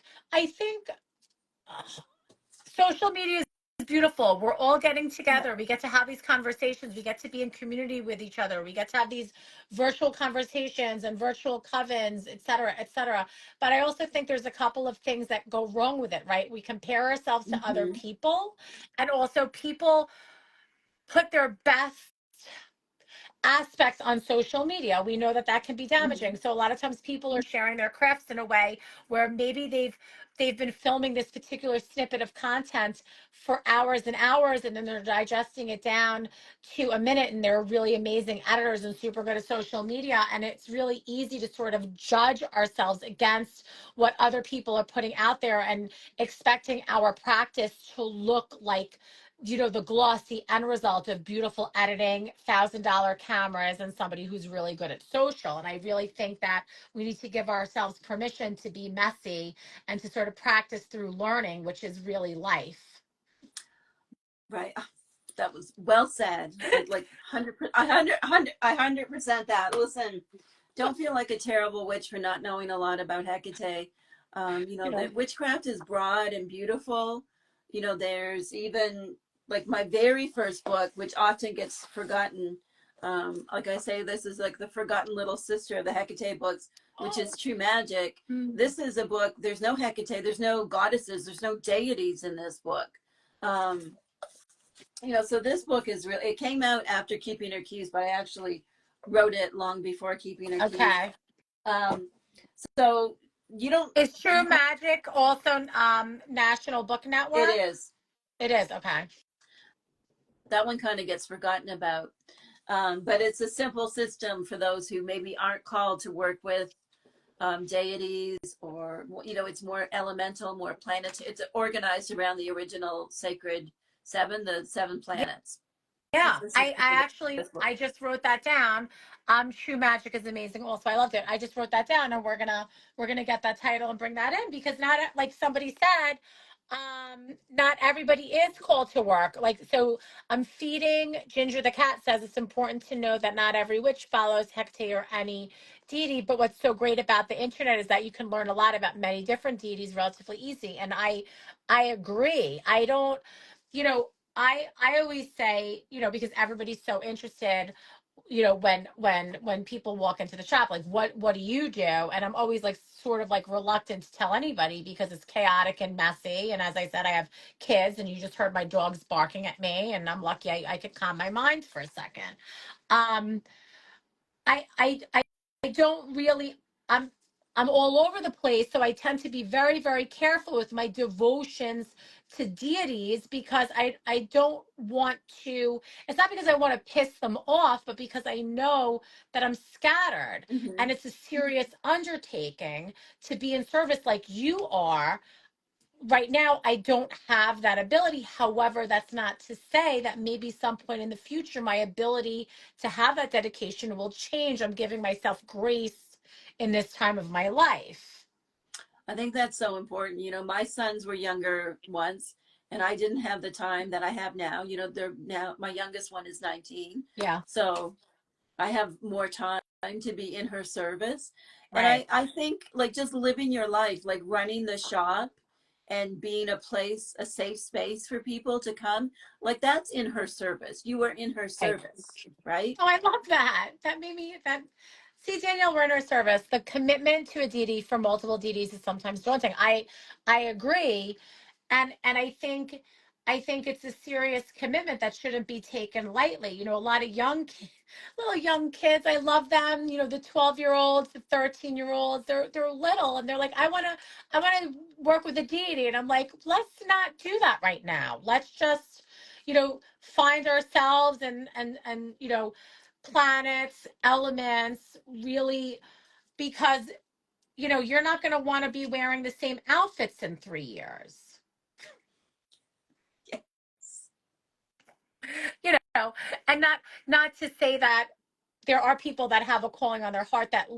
social media is beautiful. We're all getting together. We get to have these conversations. We get to be in community with each other. We get to have these virtual conversations and virtual covens, et cetera, et cetera. But I also think there's a couple of things that go wrong with it, right? We compare ourselves to other Mm-hmm. people, and also people put their best aspects on social media. We know that that can be damaging. Mm-hmm. So a lot of times people are sharing their crafts in a way where maybe they've been filming this particular snippet of content for hours and hours, and then they're digesting it down to a minute, and they're really amazing editors and super good at social media, and it's really easy to sort of judge ourselves against what other people are putting out there and expecting our practice to look like, you know, the glossy end result of beautiful editing, $1,000 cameras, and somebody who's really good at social. And I really think that we need to give ourselves permission to be messy and to sort of practice through learning, which is really life. Right. Ah, that was well said. I like 100% that. Listen, don't feel like a terrible witch for not knowing a lot about Hecate. Yeah. The witchcraft is broad and beautiful. There's even like my very first book, which often gets forgotten. Like I say, this is like the forgotten little sister of the Hecate books, which is True Magic. Mm. This is a book. There's no Hecate. There's no goddesses. There's no deities in this book. Um, so this book is really, it came out after Keeping Her Keys, but I actually wrote it long before Keeping Her Keys. Okay. Um, so you don't, Is True Magic also National Book it Network? is. It is. Okay. That one kind of gets forgotten about. But it's a simple system for those who maybe aren't called to work with deities, or, it's more elemental, more planet. It's organized around the original sacred seven, the seven planets. Yeah, That's the I system for actually this book. I just wrote that down. True Magic is amazing. Also, I loved it. I just wrote that down, and we're gonna get that title and bring that in because not like somebody said, not everybody is called to work. Like so, I'm feeding Ginger the cat says it's important to know that not every witch follows Hecate or any deity. But what's so great about the internet is that you can learn a lot about many different deities relatively easy. And I agree. I don't, you know. I always say, because everybody's so interested, when people walk into the shop, like what do you do? And I'm always like sort of like reluctant to tell anybody because it's chaotic and messy. And as I said, I have kids, and you just heard my dogs barking at me, and I'm lucky I could calm my mind for a second. Um, I I I, I don't really I'm I'm all over the place, so I tend to be very, very careful with my devotions to deities because I don't want to, it's not because I want to piss them off, but because I know that I'm scattered, Mm-hmm. and it's a serious undertaking to be in service like you are. Right now I don't have that ability. However, that's not to say that maybe some point in the future my ability to have that dedication will change. I'm giving myself grace in this time of my life. I think that's so important. My sons were younger once, and I didn't have the time that I have now. They're now, my youngest one is 19. Yeah, So I have more time to be in her service. And right. I think like just living your life, like running the shop and being a place, a safe space for people to come, like that's in her service. You are in her Right. service, right? Oh, I love that. That made me that. See, Danielle, we're in our service. The commitment to a deity for multiple deities is sometimes daunting. I agree, and I think it's a serious commitment that shouldn't be taken lightly. A lot of little young kids. I love them. The 12-year-olds, the 13-year-olds. They're little, and they're like, I want to work with a deity, and I'm like, let's not do that right now. Let's just find ourselves and planets, elements, really, because, you're not going to want to be wearing the same outfits in 3 years. Yes. You know, and not to say that there are people that have a calling on their heart that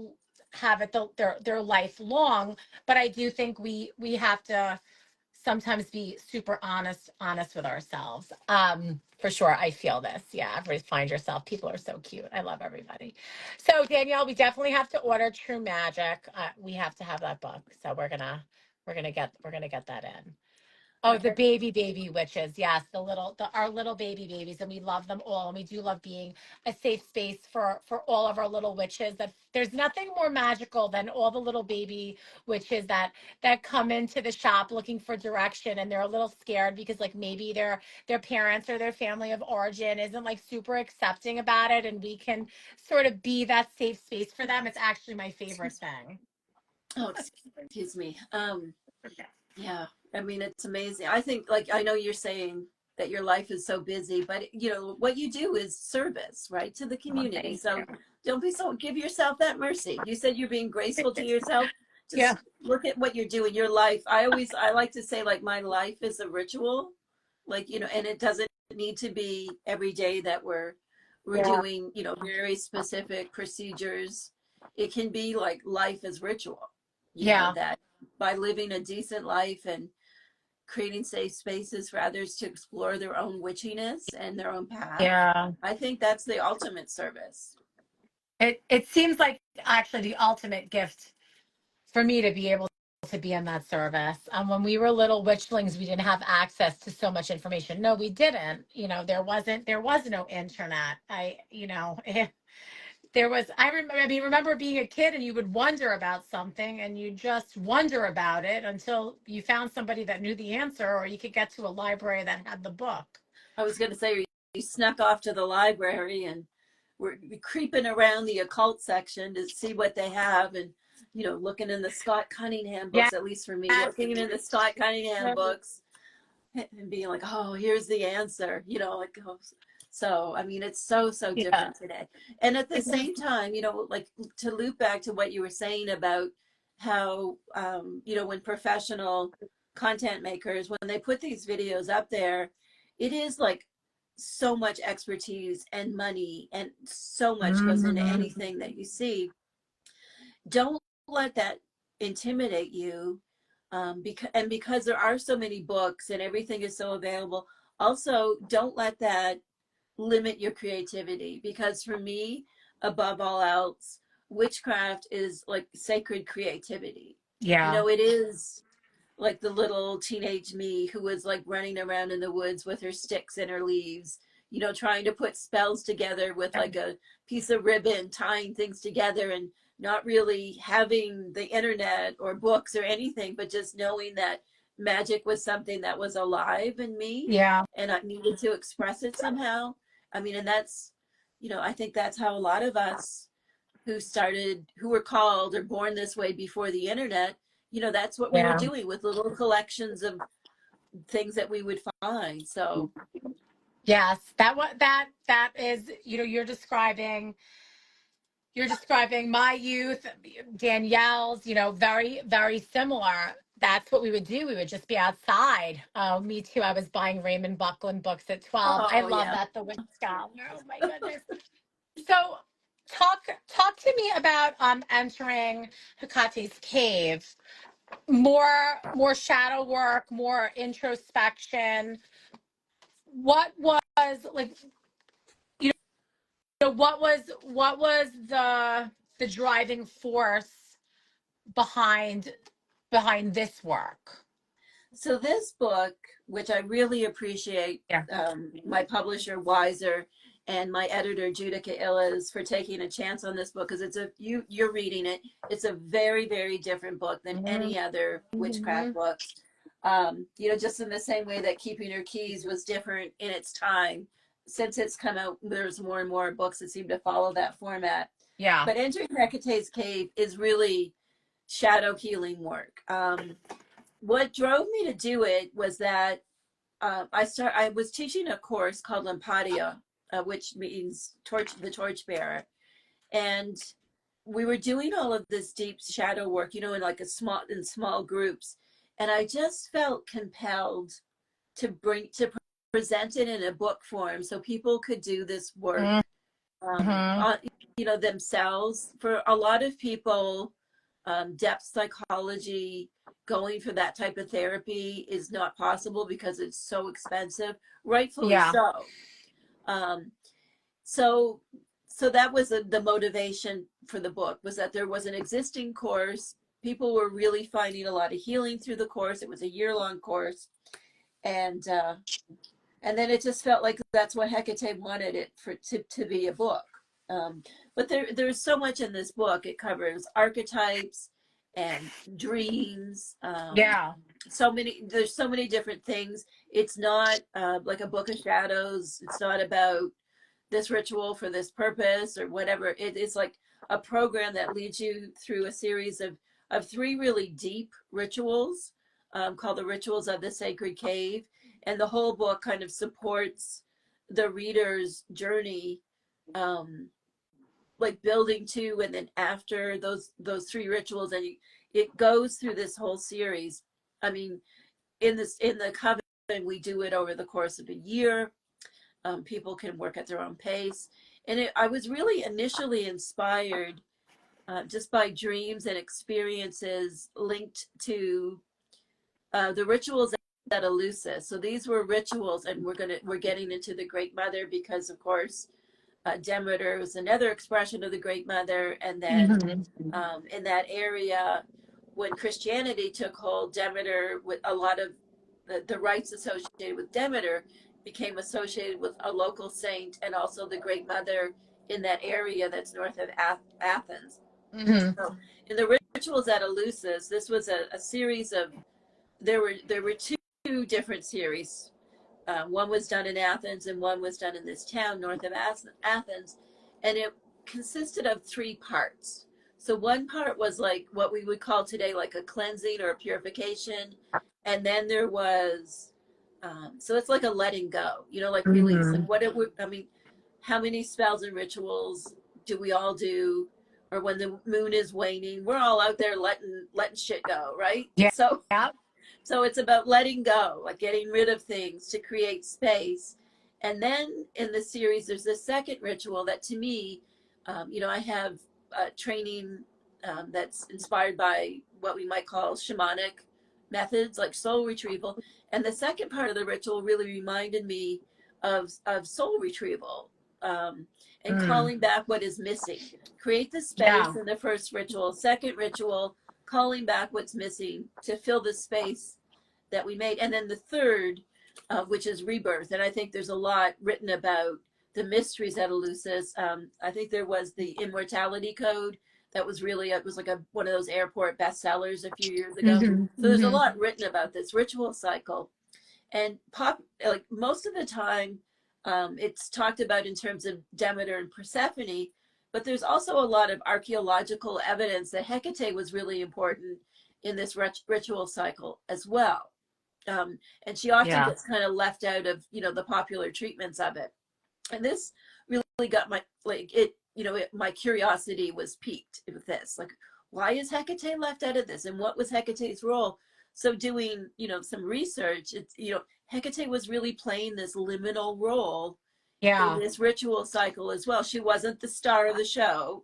have it their life long, but I do think we have to sometimes be super honest with ourselves. For sure, I feel this. Yeah, everybody find yourself. People are so cute. I love everybody. So Danielle, we definitely have to order True Magic. We have to have that book. So we're gonna get that in. Oh, the Okay. baby witches. Yes, our little babies, and we love them all. And we do love being a safe space for all of our little witches. That there's nothing more magical than all the little baby witches that come into the shop looking for direction, and they're a little scared because like maybe their parents or their family of origin isn't like super accepting about it, and we can sort of be that safe space for them. It's actually my favorite thing. Oh, excuse me. Yeah, I mean, it's amazing. I think, like, I know you're saying that your life is so busy, but what you do is service, right, to the Oh, community. thank So don't be so, give yourself that mercy. You said you're being you. graceful to yourself. Yeah. Just look at what you're doing. Your life. I like to say, like, my life is a ritual, like, and it doesn't need to be every day that we're Yeah. doing, very specific procedures. It can be like life is ritual, Yeah. that by living a decent life and creating safe spaces for others to explore their own witchiness and their own path. Yeah. I think that's the ultimate service. It seems like actually the ultimate gift for me to be able to be in that service. When we were little witchlings, we didn't have access to so much information. No, we didn't. There was no internet. There was, remember being a kid and you would wonder about something and you just wonder about it until you found somebody that knew the answer, or you could get to a library that had the book. I was going to say, you snuck off to the library and we're creeping around the occult section to see what they have, and looking in the Scott Cunningham Yes. books, at least for me, looking in the Scott Cunningham books and being like, oh, here's the answer, like, oh. So I mean, it's so Yeah. different today. And at the same time, like, to loop back to what you were saying about how when professional content makers, when they put these videos up there, it is like so much expertise and money and so much goes into Mhm. anything that you see. Don't let that intimidate you, because there are so many books and everything is so available. Also, don't let that limit your creativity, because for me, above all else, witchcraft is like sacred creativity. Yeah. It is like the little teenage me who was like running around in the woods with her sticks and her leaves, trying to put spells together with like a piece of ribbon, tying things together, and not really having the internet or books or anything, but just knowing that magic was something that was alive in me Yeah. and I needed to express it somehow. I mean, and that's, I think that's how a lot of us who were called or born this way before the internet, that's what we were Yeah. doing with little collections of things that we would find. So, Yes. That is, you're describing my youth, Danielle's, very, very similar. That's what we would do. We would just be outside. Oh, me too. I was buying Raymond Buckland books at 12. I oh love yeah. that. The Witch Scholar. Oh my goodness. So talk to me about entering Hekate's cave. More shadow work, more introspection. What was like, what was the driving force behind this work? So this book, which I really appreciate, Yeah. my publisher Wiser and my editor Judica Illes for taking a chance on this book, because you're reading it. It's a very, very different book than any other witchcraft Mm-hmm. books. Just in the same way that Keeping Your Keys was different in its time. Since it's come out, there's more and more books that seem to follow that format. Yeah. But Entering Hecate's Cave is really shadow healing work. What drove me to do it was that I was teaching a course called Lympatia which means the torchbearer. And we were doing all of this deep shadow work, you know, in small groups. And I just felt compelled to present it in a book form so people could do this work Mm-hmm. on, you know, themselves. For a lot of people, depth psychology, going for that type of therapy is not possible because it's so expensive, rightfully Yeah. so. Um, so so that was the motivation for the book, was that there was an existing course. People were really finding a lot of healing through the course. It was a year-long course, and and then it just felt like that's what Hecate wanted it to be a book. But there's so much in this book. It covers archetypes and dreams. Yeah. There's so many different things. It's not like a book of shadows. It's not about this ritual for this purpose or whatever. It's like a program that leads you through a series of three really deep rituals, called the Rituals of the Sacred Cave. And the whole book kind of supports the reader's journey, um, like building to and then after those three rituals. And it goes through this whole series. I mean, in the coven, we do it over the course of a year. People can work at their own pace. And I was really initially inspired just by dreams and experiences linked to the rituals at Eleusis. So these were rituals, and we're getting into the Great Mother because, of course, Demeter was another expression of the Great Mother. And then Mm-hmm. in that area, when Christianity took hold, Demeter, with a lot of the rites associated with Demeter, became associated with a local saint and also the Great Mother in that area that's north of Athens. Mm-hmm. So in the rituals at Eleusis, this was a series of, there were two different series. One was done in Athens and one was done in this town north of Athens. And it consisted of three parts. So one part was like what we would call today like a cleansing or a purification. And then there was, so it's like a letting go, you know, like release. Mm-hmm. Like what it would, I mean, how many spells and rituals do we all do? Or when the moon is waning, we're all out there letting shit go, right? Yeah. So Yep. so it's about letting go, like getting rid of things to create space. And then in the series, there's this second ritual that to me, you know, I have training that's inspired by what we might call shamanic methods, like soul retrieval. And the second part of the ritual really reminded me of soul retrieval, and Mm. calling back what is missing. Create the Yeah. space in the first ritual. Second ritual, calling back what's missing to fill the space that we made. And then the third, which is rebirth. And I think there's a lot written about the mysteries at Eleusis. I think there was the Immortality Code that was really, it was like one of those airport bestsellers a few years ago. Mm-hmm. So there's a Mm-hmm. lot written about this ritual cycle. And like most of the time, it's talked about in terms of Demeter and Persephone, but there's also a lot of archaeological evidence that Hecate was really important in this ritual cycle as well. And she often Yeah. gets kind of left out of, you know, the popular treatments of it. And this really got my, like, it, you know, my curiosity was piqued with this. Like, why is Hecate left out of this? And what was Hecate's role? So doing, you know, some research, it's, you know, Hecate was really playing this liminal role in Yeah. this ritual cycle as well. She wasn't the star of the show,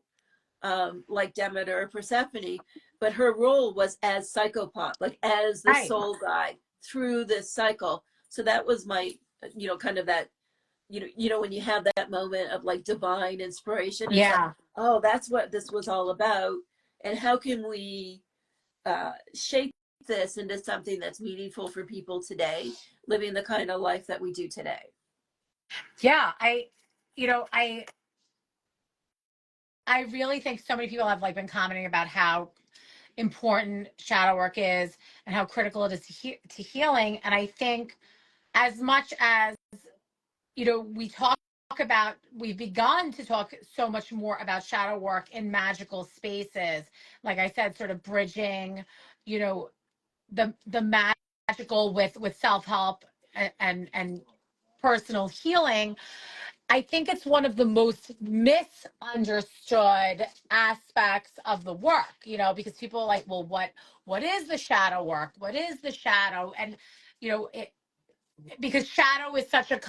like Demeter or Persephone, but her role was as psychopomp, like as the Right. soul guide through this cycle. So that was my, you know, kind of that, you know, when you have that moment of like divine inspiration, it's like, Yeah. oh, that's what this was all about. And how can we shape this into something that's meaningful for people today, living the kind of life that we do today? Yeah. You know, I really think so many people have like been commenting about how important shadow work is and how critical it is to healing. And I think as much as, you know, we've begun to talk so much more about shadow work in magical spaces. Like I said, sort of bridging, you know, the magical with self-help and personal healing. I think it's one of the most misunderstood aspects of the work, because people are like, well, what is the shadow work? What is the shadow? And it, because shadow is such a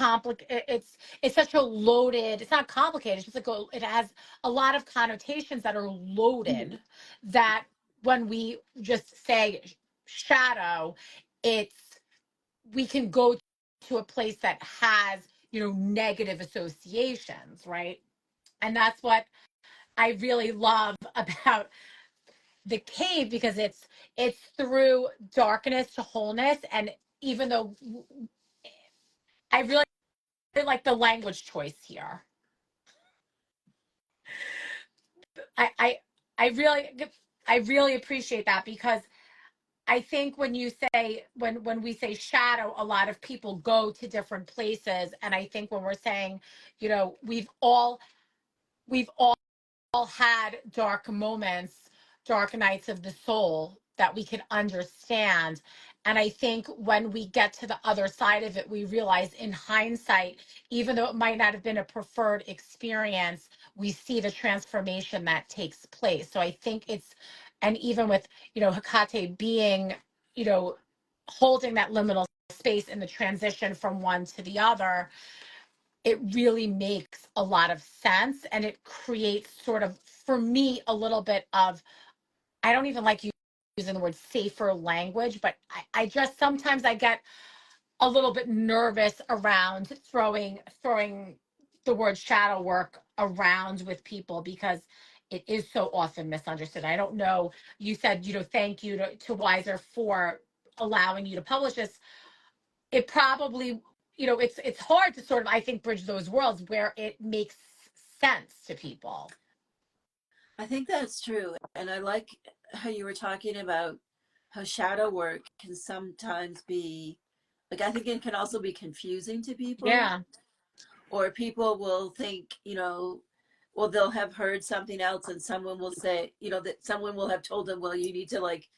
it's such a loaded, it's not complicated, it's just like it has a lot of connotations that are Mhm. loaded, that when we just say shadow, it's we can go to a place that has negative associations, right? And that's what I really love about the cave, because it's through darkness to wholeness. And even though I really like the language choice here, i i, I really appreciate that, because I think when you say, when we say shadow, a lot of people go to different places. And I think when we're saying, we've all had dark moments, dark nights of the soul that we can understand. And I think when we get to the other side of it, we realize in hindsight, even though it might not have been a preferred experience, we see the transformation that takes place. So I think and even with, Hekate being, you know, holding that liminal space in the transition from one to the other, it really makes a lot of sense. And it creates sort of, for me, a little bit of, I don't even like using the word safer language, but I just, sometimes I get a little bit nervous around throwing the word shadow work around with people, because it is so often misunderstood. I don't know. You said, thank you to Wiser for allowing you to publish this. It probably, it's hard to sort of, I think, bridge those worlds where it makes sense to people. I think that's true. And I like how you were talking about how shadow work can sometimes be, like, I think it can also be confusing to people, Yeah. or people will think, well, they'll have heard something else and someone will say, that someone will have told them, well, you need to, like,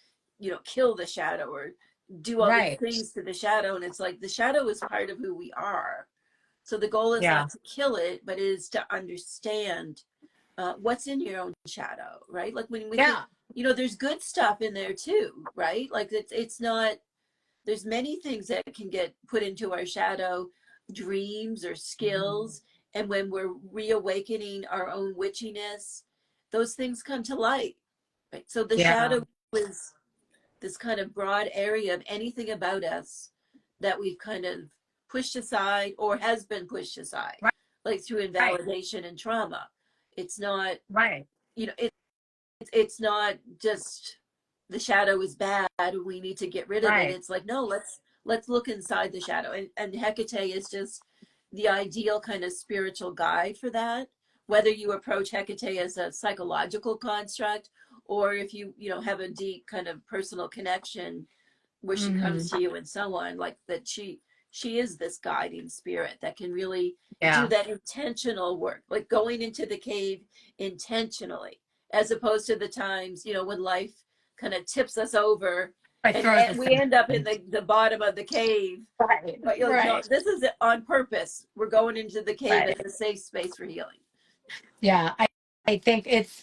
kill the shadow or do all these Right. things to the shadow. And it's like the shadow is part of who we are. So the goal is Yeah. not to kill it, but it is to understand what's in your own shadow, right? Like when we think, Yeah. there's good stuff in there too, right? Like it's not, there's many things that can get put into our shadow, dreams or skills. And when we're reawakening our own witchiness, those things come to light, right? So the Yeah. shadow is this kind of broad area of anything about us that we've kind of pushed aside or has been pushed aside, Right. like through Right. invalidation and trauma. It's not, Right. it's not just the shadow is bad, we need to get rid of it. Right. It's like, no, let's look inside the shadow. And Hecate is just the ideal kind of spiritual guide for that, whether you approach Hecate as a psychological construct, or if you have a deep kind of personal connection where she Hmm. comes to you and so on, like that she is this guiding spirit that can really do Yeah. that intentional work, like going into the cave intentionally, as opposed to the times, when life kind of tips us over I and, throws and us we end up in in. the bottom of the cave. Right. But you're like, no, Right. this is on purpose. We're going into the cave as Right. a safe space for healing. Yeah. I think it's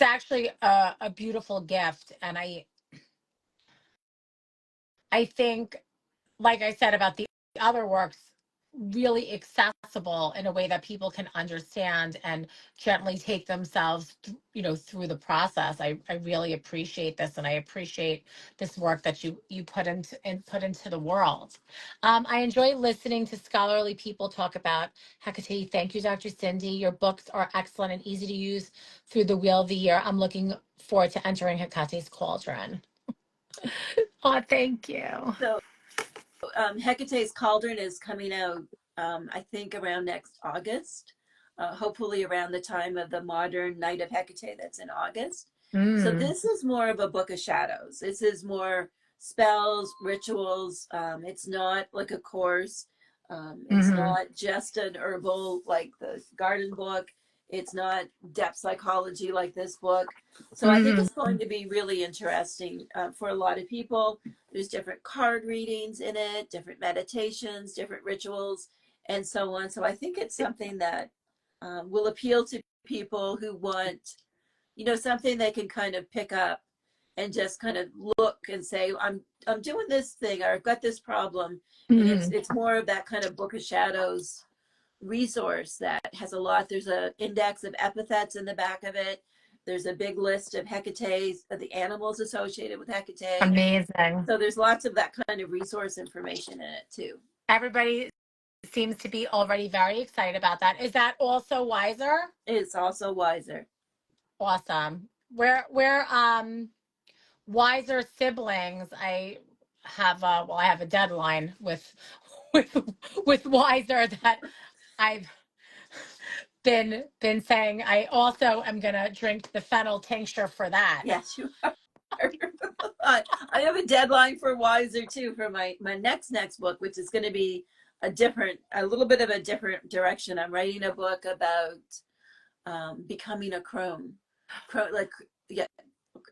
actually a beautiful gift. And I think, like I said about the other works, really accessible in a way that people can understand and gently take themselves, through the process. I really appreciate this, and I appreciate this work that you put into the world. I enjoy listening to scholarly people talk about Hecate. Thank you, Dr. Cyndi. Your books are excellent and easy to use through the wheel of the year. I'm looking forward to entering Hecate's cauldron. Oh, thank you. So Hecate's Cauldron is coming out, I think, around next August, hopefully around the time of the modern Night of Hecate that's in August. So Mm. this is more of a book of shadows. This is more spells, rituals. It's not like a course. It's Hmm. not just an herbal like the garden book. It's not depth psychology like this book. So I think Hmm. it's going to be really interesting for a lot of people. There's different card readings in it, different meditations, different rituals, and so on. So I think it's something that will appeal to people who want, something they can kind of pick up and just kind of look and say, I'm doing this thing, or I've got this problem. And Mhm. it's more of that kind of Book of Shadows resource that has a lot. There's an index of epithets in the back of it. There's a big list of Hecates, of the animals associated with Hecate. Amazing. So there's lots of that kind of resource information in it too. Everybody seems to be already very excited about that. Is that also Wiser? It's also Wiser. Awesome. We're Wiser siblings. I have a deadline with with Wiser that I've been saying. I also am gonna drink the fennel tincture for that. Yes, you are. I have a deadline for Wiser too, for my next book, which is going to be a little bit of a different direction. I'm writing a book about becoming a crone, like, yeah,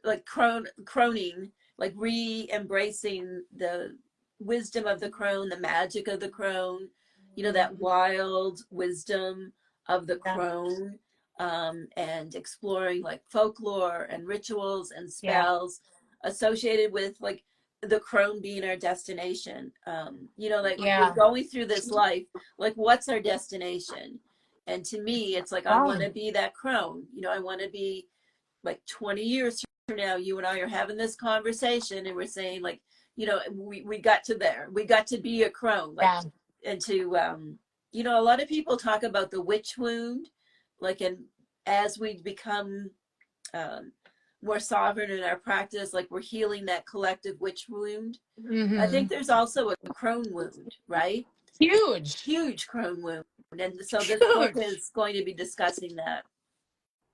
like croning, like re-embracing the wisdom of the crone, the magic of the crone, that wild wisdom of the Yeah, crone, and exploring like folklore and rituals and yeah, spells associated with like the crone being our destination. Like we're yeah. going through this life, like what's our destination? And to me, it's like I want Oh, to be that crone. I want to be like 20 years from now, you and I are having this conversation and we're saying like, we got to there. We got to be a crone. Like, yeah. and to, a lot of people talk about the witch wound, like, and as we become um, more sovereign in our practice, like we're healing that collective witch wound. I think Hmm. there's also a crone wound, right? Huge, Huge crone wound. And so this book huge. is going to be discussing that.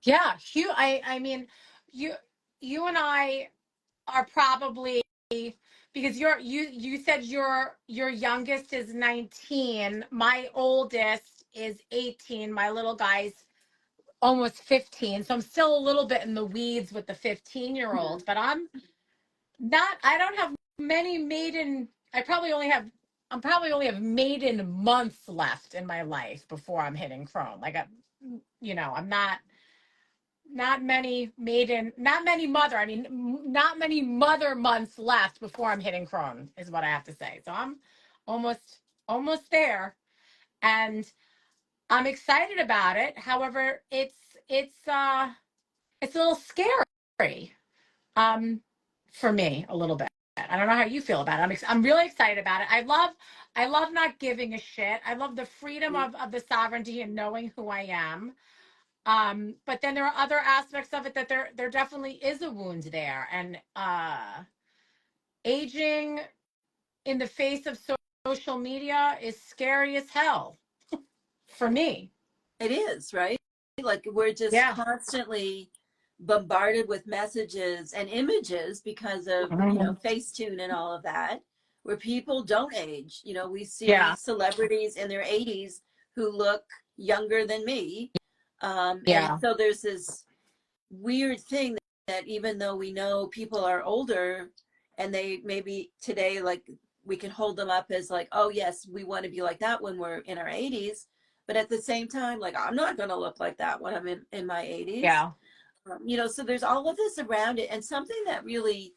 Yeah, huge. I mean, you you and I are probably, because you said your youngest is 19. My oldest is 18. My little guy's almost 15. So I'm still a little bit in the weeds with the 15-year-old, Mhm. but I don't have many maiden I probably only have maiden months left in my life before I'm hitting Chrome. I'm not many mother. I mean, not many mother months left before I'm hitting Crone is what I have to say. So I'm almost almost there, and I'm excited about it. However, it's a little scary, um, for me a little bit. I don't know how you feel about it. I'm really excited about it. I love not giving a shit. I love the freedom of the sovereignty and knowing who I am. But then there are other aspects of it that there definitely is a wound there, and aging in the face of social media is scary as hell for me. It is, right? Like we're just Yeah. constantly bombarded with messages and images because of, Mhm. Facetune and all of that, where people don't age. We see Yeah. celebrities in their 80s who look younger than me. And Yeah. so there's this weird thing that even though we know people are older and they maybe today, like we can hold them up as like, oh yes, we want to be like that when we're in our 80s. But at the same time, like I'm not going to look like that when I'm in my 80s. Yeah. So there's all of this around it. And something that really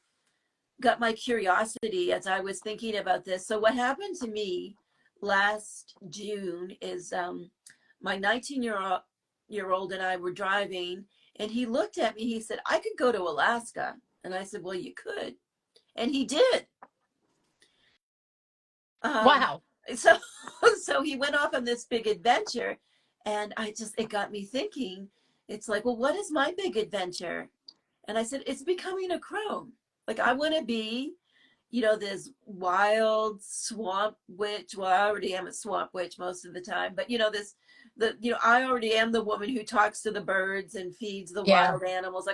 got my curiosity as I was thinking about this. So what happened to me last June is my 19-year old and I were driving, and he looked at me. He said, "I could go to Alaska." And I said, "Well, you could." And he did. Um, Wow. so so he went off on this big adventure, and it got me thinking. It's like, well, what is my big adventure? And I said, it's becoming a crone. Like I want to be, this wild swamp witch. Well, I already am a swamp witch most of the time, but I already am the woman who talks to the birds and feeds the Yeah. wild animals.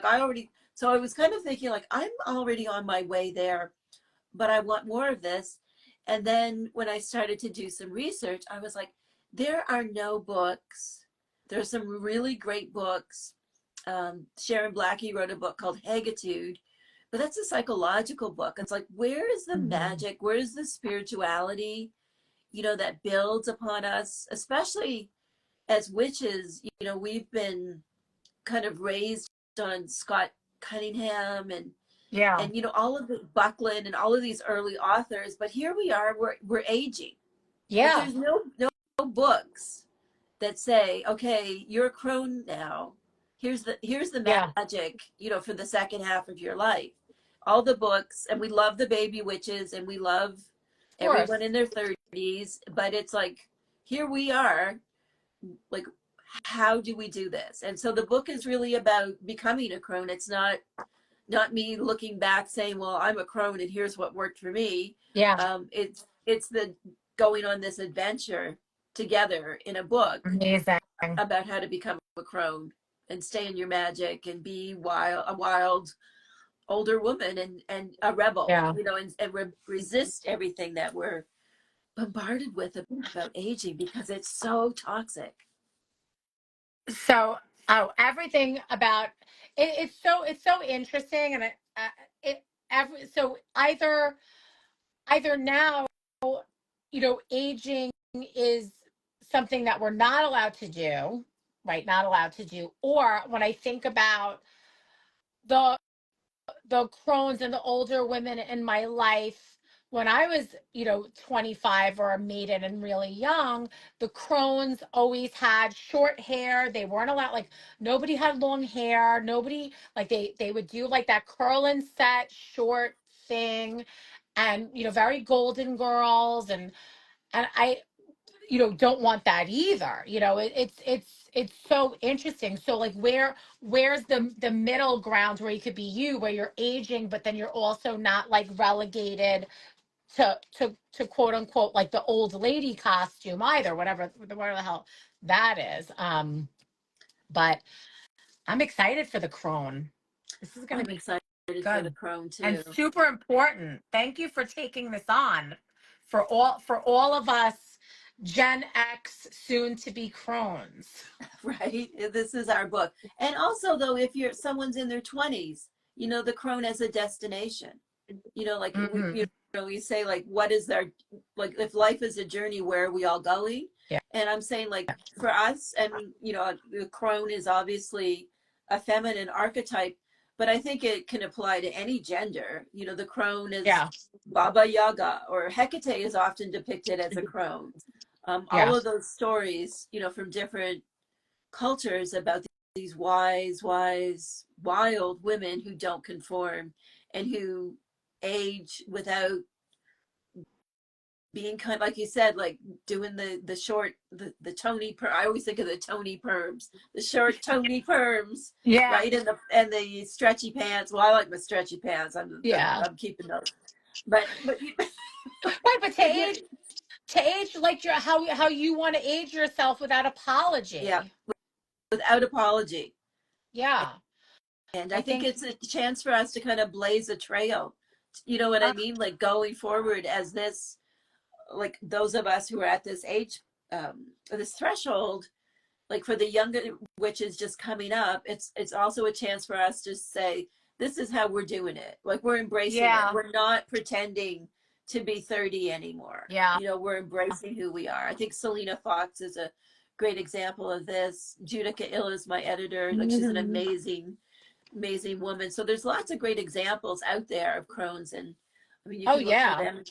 So I was kind of thinking like, I'm already on my way there, but I want more of this. And then when I started to do some research, I was like, there are no books. There's some really great books. Sharon Blackie wrote a book called Hegatude, but that's a psychological book. It's like, where is the Mhm. magic? Where is the spirituality? that builds upon us, especially as witches. We've been kind of raised on Scott Cunningham Yeah. and all of the Buckland and all of these early authors, but here we are, we're aging. Like Yeah. there's no books that say, okay, you're a crone now. Here's the Yeah. magic, for the second half of your life. All the books, and we love the baby witches, and we love Of everyone course. in their 30s, but it's like, here we are, like, how do we do this? And so the book is really about becoming a crone. It's not me looking back saying, well, I'm a crone and here's what worked for me. Yeah. It's the going on this adventure together in a book Amazing. about how to become a crone and stay in your magic and be a wild older woman and a rebel, Yeah. and resist everything that we're bombarded with about aging, because it's so toxic. So, oh, everything about it, it's so interesting, and it so either now, aging is something that we're not allowed to do, right? Not allowed to do, or when I think about the the crones and the older women in my life when I was, 25 or a maiden and really young, the crones always had short hair. They weren't allowed, like, nobody had long hair. Nobody, like, they would do like that curl and set short thing, and, very golden girls. And I, don't want that either. It's so interesting. So, like, where's the middle ground where you could be you, where you're aging, but then you're also not like relegated to quote unquote like the old lady costume either, whatever the hell that is. But I'm excited for the crone. This is gonna I'm be excited for the good crone and too. super important. Thank you for taking this on for all of us Gen X soon to be crones. Right, this is our book. And also, though, if someone's in their 20s, the crone as a destination. Like Hmm. we say, like, what is our, like, if life is a journey, where are we all going? Yeah. And I'm saying, like, for us, and the crone is obviously a feminine archetype, but I think it can apply to any gender. The crone is Yeah. Baba Yaga, or Hecate is often depicted as a crone. All Yeah. of those stories, from different cultures, about these wise, wild women who don't conform and who age without being, kind of like you said, like doing the short, the Tony per. I always think of the Tony perms, the short Tony perms, Yeah. right? And the stretchy pants. Well, I like my stretchy pants. Yeah. I'm keeping those. But Right, but but yeah, to age like how you want to age yourself without yeah, apology. without apology. Yeah. And I I think think it's a chance for us to kind of blaze a trail. You know what I uh, mean? Like, going forward as this, like, those of us who are at this age, this threshold, like for the younger witches just coming up, it's also a chance for us to say, this is how we're doing it. Like, we're embracing it. yeah. We're not pretending to be 30 anymore. Yeah. We're embracing who we are. I think Selena Fox is a great example of this. Judica Ill is my editor. Like, she's an Mhm. amazing woman. So there's lots of great examples out there of crones, and I mean, you Oh can look for yeah. them.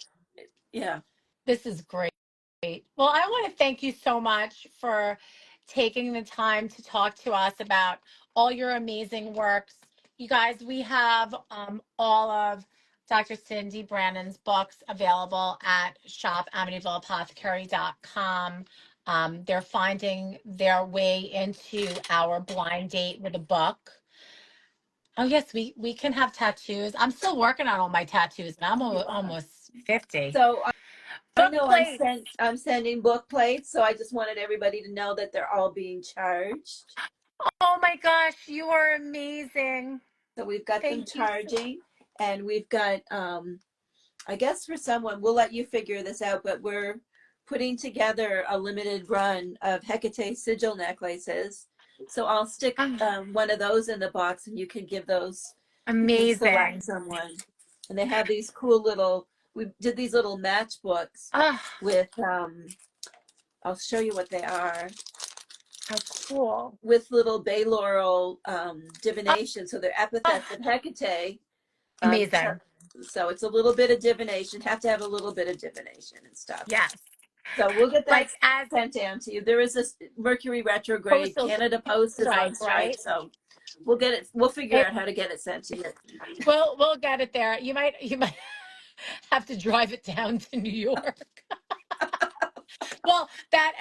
Yeah. This is great. Well, I want to thank you so much for taking the time to talk to us about all your amazing works. You guys, we have all of Dr. Cyndi Brannen's books available at shop.amityvilleapothecary.com. They're finding their way into our blind date with a book. Oh yes, we can have tattoos. I'm still working on all my tattoos, and I'm Yeah. almost 50. So I Book know plates. I'm sending book plates, so I just wanted everybody to know that they're all being charged. Oh my gosh, you are amazing. So we've got them Thank you so charging, and we've got, I guess for someone, we'll let you figure this out, but we're putting together a limited run of Hecate sigil necklaces. So I'll stick much. one of those in the box, and you can give those, you can select Amazing. someone. And they have these cool little we did these little matchbooks Ah, with I'll show you what they are, how cool. with little bay laurel Ah, divination. So they're epithets ah, of Hecate. So, amazing. so it's a little bit of divination. Have to have a little bit of divination and stuff. Yes. So we'll get that Like as sent down to you. There is this Mercury retrograde. postal Canada Post is on strike, strike, right? so we'll get it. We'll figure It, out how to get it sent to you. we'll get it there. You might have to drive it down to New York. Well, that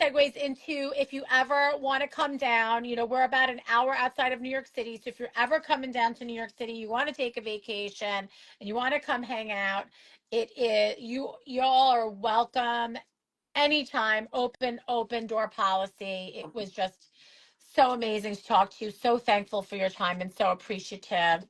segues into if you ever want to come down, we're about an hour outside of New York City. So if you're ever coming down to New York City, you want to take a vacation and you want to come hang out, it is y'all are welcome anytime. Open door policy. It was just so amazing to talk to you. So thankful for your time and so appreciative,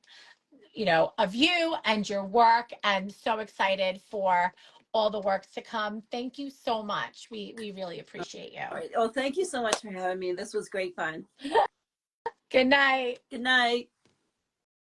of you and your work, and so excited for all the work to come. Thank you so much. We really appreciate All you. right. Oh, thank you so much for having me. This was great fun. Good night. Good night.